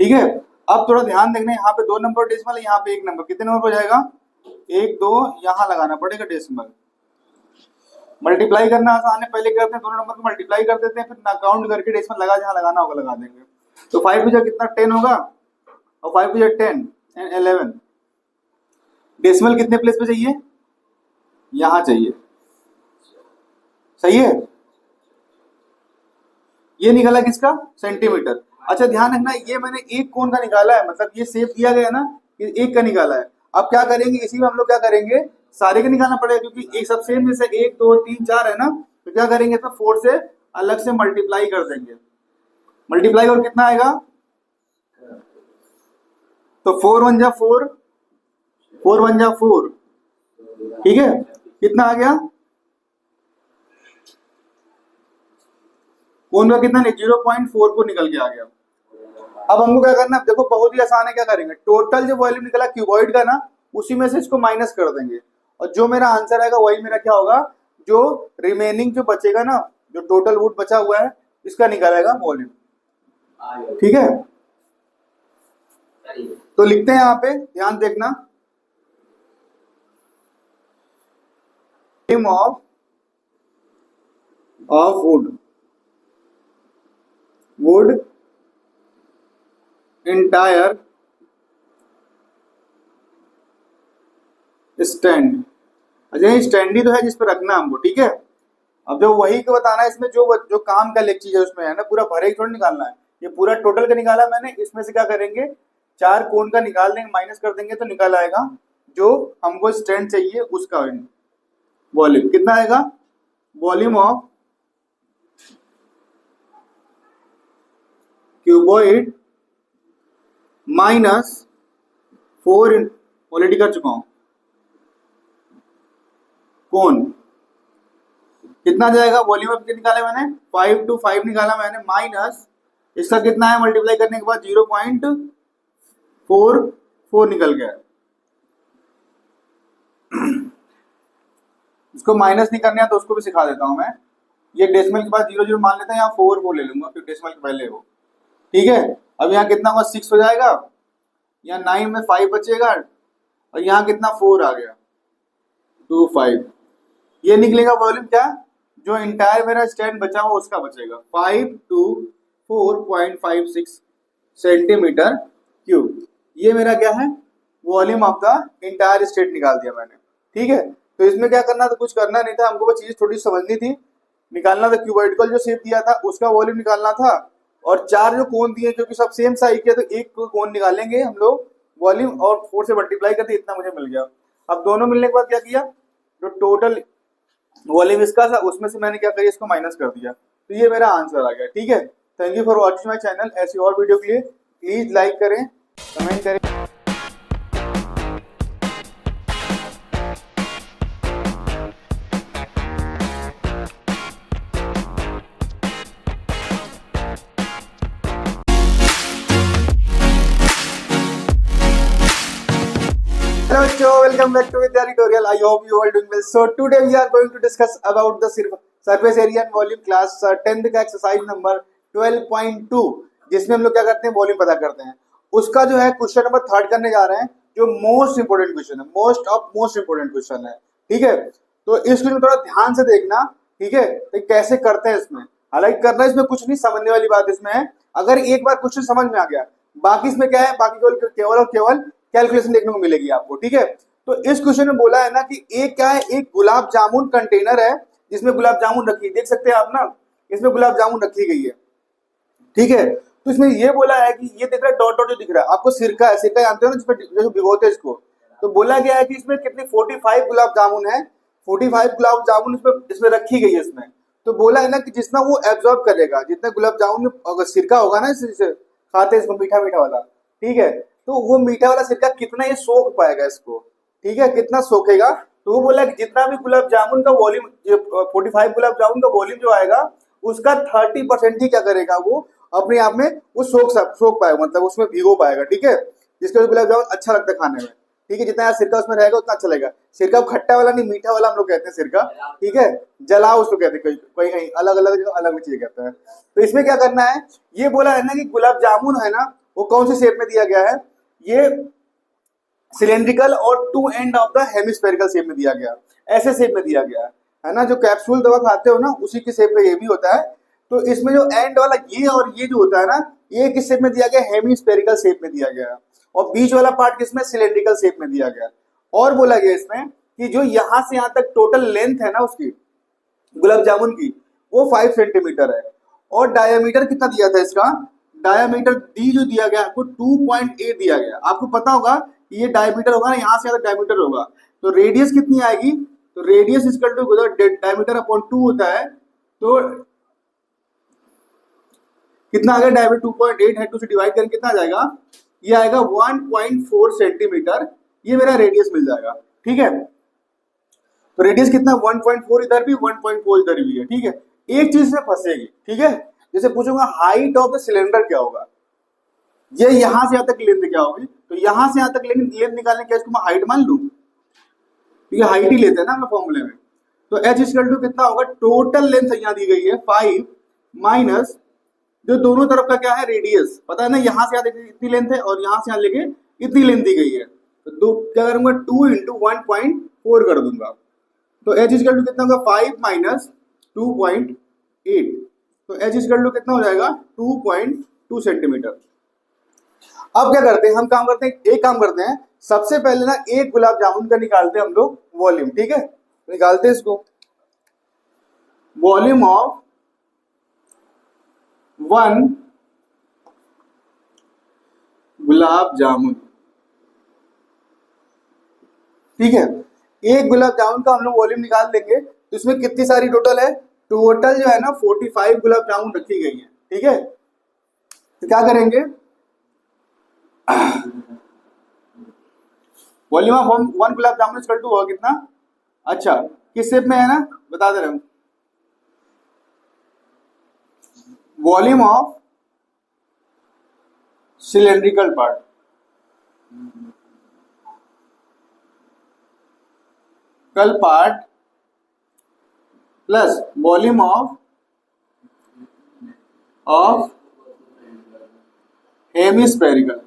Speaker 1: ठीक है, अब थोड़ा ध्यान देखना, यहाँ पे दो नंबर डेसिमल, यहाँ पे एक नंबर, कितने नंबर हो जाएगा 1 2, यहाँ लगाना पड़ेगा डेसिमल। मल्टीप्लाई करना आसान है, पहले करते हैं दोनों नंबर को मल्टीप्लाई कर देते हैं, फिर काउंट करके डेसिमल लगा, जहाँ लगाना होगा लगा देंगे। तो 5 टू जा कितना 10 होगा, और 5 टू जा 10 एंड 11। डेसिमल कितने प्लेस पे चाहिए, यहाँ चाहिए, सही है। ये निकाला किसका, सेंटीमीटर। अच्छा ध्यान रखना, ये मैंने एक कोण का निकाला है, मतलब ये शेप दिया गया है ना, ये एक का निकाला है। अब क्या करेंगे, इसी में हम लोग क्या करेंगे, सारे का निकालना पड़ेगा, क्योंकि एक सब सेम जैसे 1 2 3 4 है ना, तो क्या करेंगे, तो 4 से अलग से मल्टीप्लाई कर देंगे। मल्टीप्लाई और कितना आएगा, तो 4 1 जा 4, 4 1 जा 4। ठीक है, कितना आ गया, कोण का कितना, 0.4 को निकल के आ गया। अब हमको क्या करना है, देखो बहुत ही आसान है, क्या करेंगे, टोटल जो वॉल्यूम निकला क्यूबॉइड का ना, उसी में से इसको माइनस कर देंगे, और जो मेरा आंसर आएगा वही मेरा क्या होगा, जो रिमेनिंग जो बचेगा ना, जो टोटल वुड बचा हुआ है, इसका निकालेगा वॉल्यूम। ठीक है, तो लिखते हैं यहाँ पे, ध्यान देखना, volume of would entire stand. अच्छा ये स्टैंड ही तो है जिस पर रखना हमको। ठीक है, अब जो वही को बताना है, इसमें जो जो काम का लेग चीज है उसमें है ना, पूरा भरे थोड़ा निकालना है, ये पूरा टोटल का निकाला मैंने, इसमें से क्या करेंगे, 4 कोण का निकाल देंगे, माइनस कर देंगे, तो निकल आएगा जो हमको स्टैंड चाहिए उसका वॉल्यूम। कितना आएगा, volume of cuboid minus 4, already कर चुका हूं, कोण कितना जाएगा, वॉल्यूम ऑफ कितना निकाला मैंने, 5 to 5 निकाला मैंने, माइनस इसका कितना है, मल्टीप्लाई करने के बाद 0.44 निकल गया। इसको माइनस नहीं करना है तो उसको भी सिखा देता हूं मैं, ये डेसिमल के बाद 0 0 मान लेते हैं, यहाँ 4 4 ले लूंगा, फिर डेसिमल के पहले हो। ठीक है, अब यहाँ कितना होगा 6 हो जाएगा, यहाँ 9 में 5 बचेगा, और यहाँ कितना 4 आ गया 2 5, ये निकलेगा वॉल्यूम क्या, जो इंटायर मेरा स्टैंड बचा हुआ उसका बचेगा 5 to 4.56 सेंटीमीटर क्यूब। ये मेरा क्या है, volume of the entire state निकाल दिया मैंने। ठीक है, तो इसमें क्या करना था, कुछ करना नहीं था, हमको वो चीज थोड़ी समझनी थी, निकालना था क्यूबॉइडल जो शेप दिया था उसका वॉल्यूम निकालना था, और 4 जो कोण दिए क्योंकि सब सेम साइज के, तो एक कोण निकालेंगे हम लोग वॉल्यूम, और 4 से मल्टीप्लाई करते इतना मुझे मिल गया। अब दोनों मिलने के बाद क्या किया, जो टोटल वॉल्यूम इसका था उसमें से मैंने क्या किया, इसको माइनस कर दिया, तो ये मेरा आंसर आ गया। ठीक है, thank you for watching my channel. ऐसी और वीडियो के लिए प्लीज लाइक करें, कमेंट करें। Hello bachcho, welcome back to Vidya tutorial. I hope you all doing well. So today we are going to discuss about the surface area and volume class 10th का exercise number 12.2, जिसमें हम लोग क्या करते हैं, वॉल्यूम पता करते हैं। उसका जो है क्वेश्चन नंबर 3 करने जा रहे हैं, जो मोस्ट इंपोर्टेंट क्वेश्चन है, मोस्ट इंपोर्टेंट क्वेश्चन है। ठीक है, तो इस क्वेश्चन थोड़ा ध्यान से देखना। ठीक है, तो कैसे करते हैं इसमें, हालांकि करना इसमें कुछ नहीं, समझने वाली बात इसमें है। अगर एक बार क्वेश्चन समझ में आ गया, बाकी इसमें क्या है, बाकी केवल केवल और केवल कैलकुलेशन देखने को मिलेगी आपको, ठीक है। तो इस क्वेश्चन में बोला है ना कि एक क्या है, एक गुलाब जामुन कंटेनर है जिसमें गुलाब जामुन रखी, देख सकते हैं आप ना, इसमें गुलाब जामुन रखी गई है, ठीक है। तो इसमें ये बोला है कि ये दिख रहा है डॉट डॉट जो दिख रहा है आपको, सिरका है, सिरका जानते हो ना, जिसमें जो भिगोते हैं इसको। तो बोला गया है कि इसमें कितनी 45 गुलाब जामुन है, 45 गुलाब जामुन इसमें रखी गई है इसमें। तो बोला है ना कि जितना वो एब्जॉर्ब करेगा, जितना गुलाब जामुन में अगर सिरका होगा ना, इसे खाते हैं इसको मीठा मीठा वाला, ठीक है, तो वो मीठा वाला सिरका कितना ये सोख पाएगा इसको, ठीक है, कितना सोखेगा। तो वो बोला कि जितना भी गुलाब जामुन का वॉल्यूम, 45 गुलाब जामुन का वॉल्यूम जो आएगा, उसका 30% ही क्या करेगा, वो अपने आप में वो सोख पाएगा, मतलब उसमें भिगो पाएगा, ठीक है, जिसके वजह गुलाब जामुन अच्छा लगता है खाने में, ठीक है। जितना यार सिरका उसमें रहेगा उतना अच्छा लगेगा। सिरका खट्टा वाला नहीं, मीठा वाला हम लोग कहते हैं सिरका, ठीक है, जलाओ उसको कहते हैं, कहीं कहीं अलग अलग जगह अलग अलग चीजें कहते हैं। तो इसमें क्या करना है, ये बोला है ना कि गुलाब जामुन है ना, वो कौन से शेप में दिया गया है, ये सिलेंड्रिकल और two end of the hemispherical shape में दिया गया, ऐसे शेप में दिया गया है ना। जो कैप्सूल दवा खाते हो ना, उसी के शेप का ये भी होता है। तो इसमें जो एंड वाला ये और ये जो होता है ना, ये किस शेप में दिया गया, हेमिस्फेरिकल शेप में दिया गया है, और बीच वाला पार्ट किसमें, सिलेंड्रिकल शेप में दिया गया। और बोला गया इसमें कि जो यहां से यहां तक टोटल लेंथ है ना उसकी, गुलाब जामुन की, वो 5 सेंटीमीटर है। और डायमीटर कितना दिया था इसका, डायमीटर डी जो दिया गया आपको 2.8 दिया गया। आपको पता होगा कि ये डायमीटर होगा ना, यहां से डायमीटर होगा, तो रेडियस कितनी आएगी, तो radius equal to diameter upon 2 होता है। तो कितना आ गया, डायमीटर 2.8 है, 2 से डिवाइड करें कितना आ जाएगा, ये आएगा 1.4 सेंटीमीटर, ये मेरा रेडियस मिल जाएगा, ठीक है। तो रेडियस कितना, 1.4 इधर भी, 1.4 इधर भी है, ठीक है। एक चीज में फंसेगी, ठीक है, जैसे पूछूंगा हाइट ऑफ द सिलेंडर क्या होगा, ये यहां से यहां तक लेंथ क्या होगी, तो यहां से यहां तक लेंथ निकालने के इसको मैं हाइट मान लूं, ठीक है, हाइट ही लेते हैं ना हम फॉर्मूले में। तो एच इक्वल टू कितना होगा, टोटल लेंथ यहाँ दी गई है 5 माइनस जो दोनों तरफ का क्या है, रेडियस, पता है ना, यहां से यहां इतनी लेंथ है और यहां से यहां लेके इतनी लेंथ दी गई है। तो दो क्या करूंगा, 2 इंटू 1.4 कर दूंगा। तो एच इक्वल टू कितना होगा, 5 माइनस 2.8, तो एच इक्वल टू कितना हो जाएगा, 2.2 सेंटीमीटर। अब क्या करते हैं, हम काम करते हैं, एक काम करते हैं, सबसे पहले ना एक गुलाब जामुन का निकालते हैं हम लोग वॉल्यूम, ठीक है, निकालते हैं इसको, वॉल्यूम ऑफ 1 गुलाब जामुन, ठीक है। एक गुलाब जामुन का हम लोग वॉल्यूम निकाल देंगे, तो इसमें कितनी सारी टोटल है, टोटल जो है ना 45 गुलाब जामुन रखी गई है, ठीक है। तो क्या करेंगे, volume of 1 gulab jamun equal to होगा कितना, अच्छा किस शेप में है ना, बता दे रहे हूं, वॉल्यूम ऑफ सिलेंड्रिकल पार्ट, कल part plus volume of hemispherical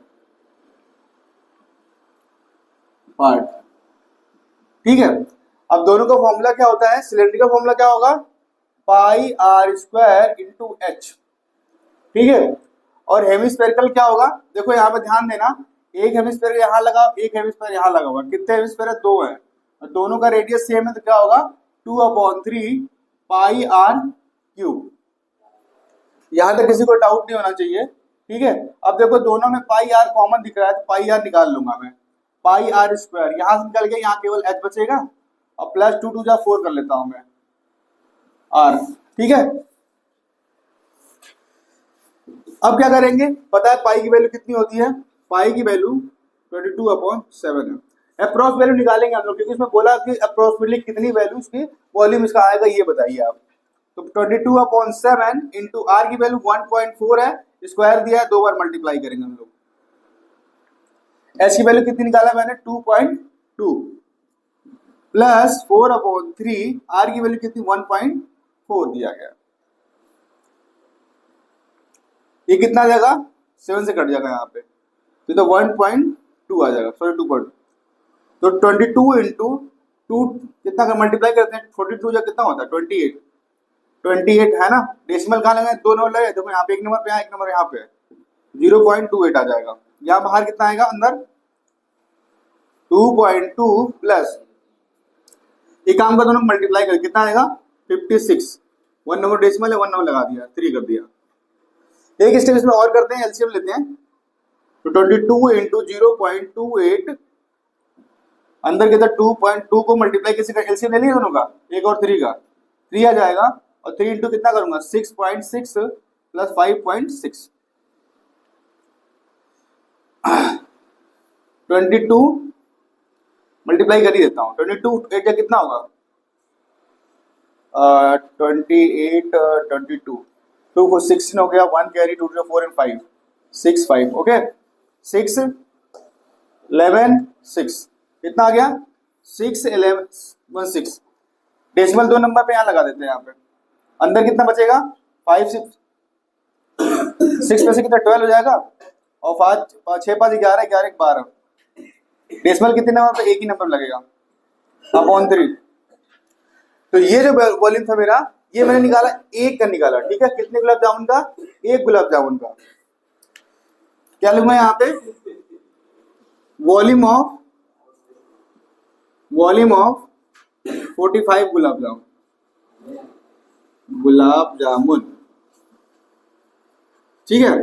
Speaker 1: part, ठीक है। अब दोनों का फॉर्मूला क्या होता है, सिलेंड्रिकल फॉर्मूला क्या होगा, पाई आर स्क्वायर इंटू एच, ठीक है। और हेमिस्फेरिकल क्या होगा, देखो यहाँ पे ध्यान देना, एक हेमिस्फेयर यहाँ लगा, एक हेमिस्फेयर यहाँ लगा हुआ, कितने हेमिस्फेयर है, 2 है, और दोनों का रेडियस सेम है, तो क्या होगा, 2/3 पाई आर क्यूब। यहां तक किसी को डाउट नहीं होना चाहिए, ठीक है। अब देखो दोनों में पाई आर कॉमन दिख रहा है, तो पाई आर निकाल लूंगा मैं, पाई आर स्क्वायर यहां से निकल गया, यहाँ केवल एच बचेगा, और प्लस 2 2 4 कर लेता हूं मैं आर, ठीक है। अब क्या करेंगे, पता है पाई की वैल्यू कितनी होती है, पाई की वैल्यू 22/7 है। अप्रोक्स वैल्यू निकालेंगे हम लोग, क्योंकि इसमें बोला कि अप्रोक्सीमेटली कितनी वैल्यू इसकी वॉल्यूम इसका आएगा, ये बताइए आप। तो 22/7 इंटू आर की वैल्यू 1.4 है, स्क्वायर दिया है, 2 बार मल्टीप्लाई करेंगे हम लोग। एच की वैल्यू कितनी निकाला मैंने, 2.2 प्लस 4/3, आर की वैल्यू कितनी, 1.4 दिया गया। ये कितना आ जाएगा, 7 से कट जाएगा यहाँ पे, तो 1.2 आ जाएगा, सॉरी 2.2। तो 22 इंटू 2 कितना का मल्टीप्लाई करते हैं, 42 या कितना होता है, 28, 28 है ना। डेसिमल कहाँ लगाए, 2 नंबर लगे, देखो यहाँ पे 1 नंबर पे, यहाँ 1 नंबर यहाँ पे 0.28 आ जाएगा। यहाँ बाहर कितना आएगा, अंदर 2.2 प्लस, एक काम का दोनों मल्टीप्लाई कर कितना आएगा 56। 1 नंबर डेसिमल है, 1 नंबर लगा दिया, 3 कर दिया। एक स्टेप इसमें और करते हैं, एलसीएम लेते हैं। तो 22 इंटू 0.28, अंदर के अंदर 2.2 को मल्टीप्लाई कैसे कर, एलसीएम ले लिया दोनों का, एक और 3 का, 3 आ जाएगा। और 3 इंटू कितना करूंगा 6.6 प्लस 5.6, 22 मल्टीप्लाई कर ही देता हूँ। 22 8 का कितना होगा 28 22, 2 को 16 हो गया, 1 कैरी, 2 to 4 and 5 6 5, ओके 6 11 6 कितना आ गया 6 11 1 6। डेसिमल 2 नंबर पे यहाँ लगा देते हैं, यहाँ पे अंदर कितना बचेगा 5 6 6 में से कितना 12 हो जाएगा, और 5 6 5 11 11 12, डेसिमल कितने नंबर पे, एक ही नंबर लगेगा अपॉन 3। तो ये जो वॉल्यूम था मेरा, ये मैंने निकाला, एक का निकाला, ठीक है। कितने गुलाब जामुन का, एक गुलाब जामुन का। क्या लिखूंगा यहाँ पे, वॉल्यूम ऑफ 45 गुलाब जामुन, ठीक है।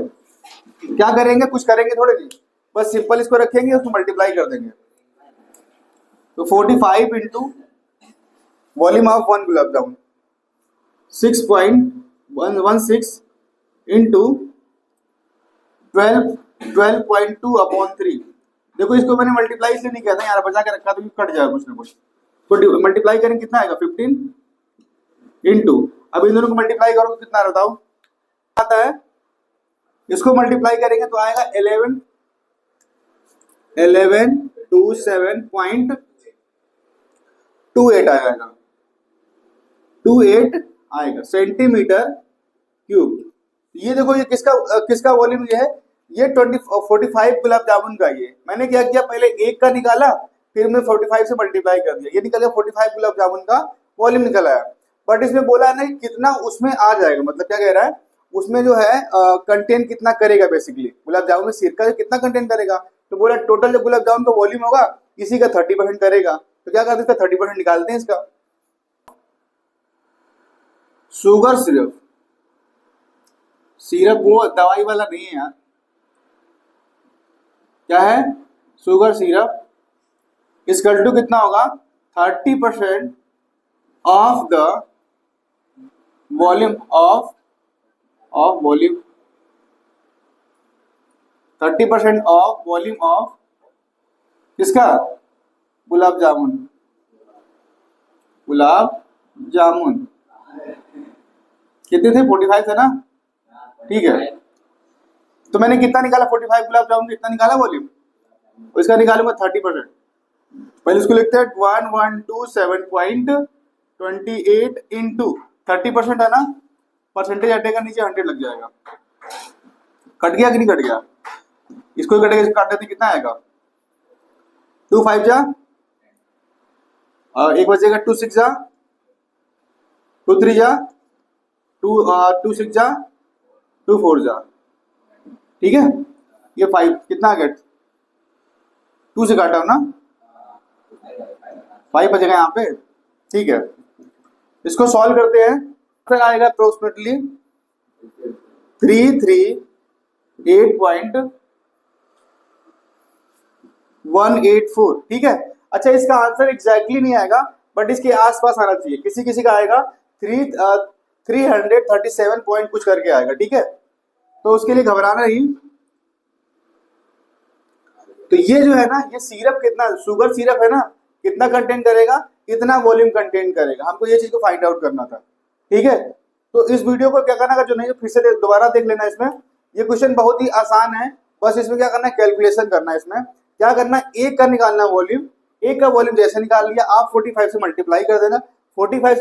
Speaker 1: क्या करेंगे, कुछ करेंगे थोड़े नहीं, बस सिंपल इसको रखेंगे, उसको मल्टीप्लाई कर देंगे। तो 45 into volume of 1 gulab jamun 6.116 into 12.2 upon 3। देखो इसको मैंने मल्टीप्लाई इसलिए नहीं किया था, यार बचा के रखा तो कट जाएगा कुछ ना कुछ। तो मल्टीप्लाई करेंगे कितना आएगा 15 इंटू, अब इन दोनों को मल्टीप्लाई करो तो कितना बताओ आता है, इसको मल्टीप्लाई करेंगे तो आएगा 1127.28 आएगा, 28 आएगा सेंटीमीटर क्यूब। ये देखो ये किसका वॉल्यूम ये है, ये 45 गुलाब जामुन का। ये मैंने क्या किया, पहले एक का निकाला, फिर मैं 45 से मल्टीप्लाई कर दिया, ये निकल गया 45 गुलाब जामुन का वॉल्यूम निकल आया। बट इसमें बोला है ना कि कितना उसमें आ जाएगा, मतलब क्या कह रहा है, उसमें जो है कंटेंट कितना करेगा, बेसिकली गुलाब जामुन में सिरका कितना कंटेंट करेगा। तो बोला टोटल जो गुलाब जामुन का वॉल्यूम होगा इसी का 30% करेगा। तो क्या करते हैं, इसका 30% निकालते हैं इसका। शुगर सिरप वो दवाई वाला नहीं है यार, क्या है, शुगर सिरप इसकल टू कितना होगा 30% of the volume of 30% of volume of किसका, गुलाब जामुन कितने थे 45 थे ना, ठीक है। तो मैंने कितना निकाला 45 गुलाब जामुन कितना निकाला वॉल्यूम, और इसका निकालूंगा 30%। पहले इसको लिखते हैं 1127.28 इंटू 30% है ना, परसेंटेज हटेगा नीचे 100 लग जाएगा। कट गया कि नहीं कट गया, इसको कटेगा, इसको काट देते कितना आएगा 2 5 जा, और एक बचेगा 2 6 जा, 2 3 जा, 2 6 जा, 2 4 जा, ठीक है। ये 5 कितना आ गया, 2 से काटा हो ना, 5 बचेगा यहाँ पे, ठीक है। इसको सॉल्व करते हैं, फिर आएगा अप्रोक्सीमेटली 338.184, ठीक है। अच्छा इसका आंसर एग्जैक्टली नहीं आएगा, बट इसके आसपास आना चाहिए, किसी किसी का आएगा 337 पॉइंट कुछ करके आएगा, ठीक है। तो उसके लिए घबराना नहीं। तो ये जो है ना, ये सिरप कितना, शुगर सिरप है ना, कितना कंटेंट करेगा, कितना वॉल्यूम कंटेंट करेगा, हमको ये चीज को फाइंड आउट करना था, ठीक है। तो इस वीडियो को क्या करना, जो नहीं फिर से दोबारा देख लेना। इसमें ये क्वेश्चन बहुत ही आसान है, बस इसमें क्या करना है, कैलकुलेशन करना है। इसमें क्या करना है, एक का निकालना वॉल्यूम, एक का वॉल्यूम जैसे निकाल लिया आप 45 से मल्टीप्लाई कर देना, 45 से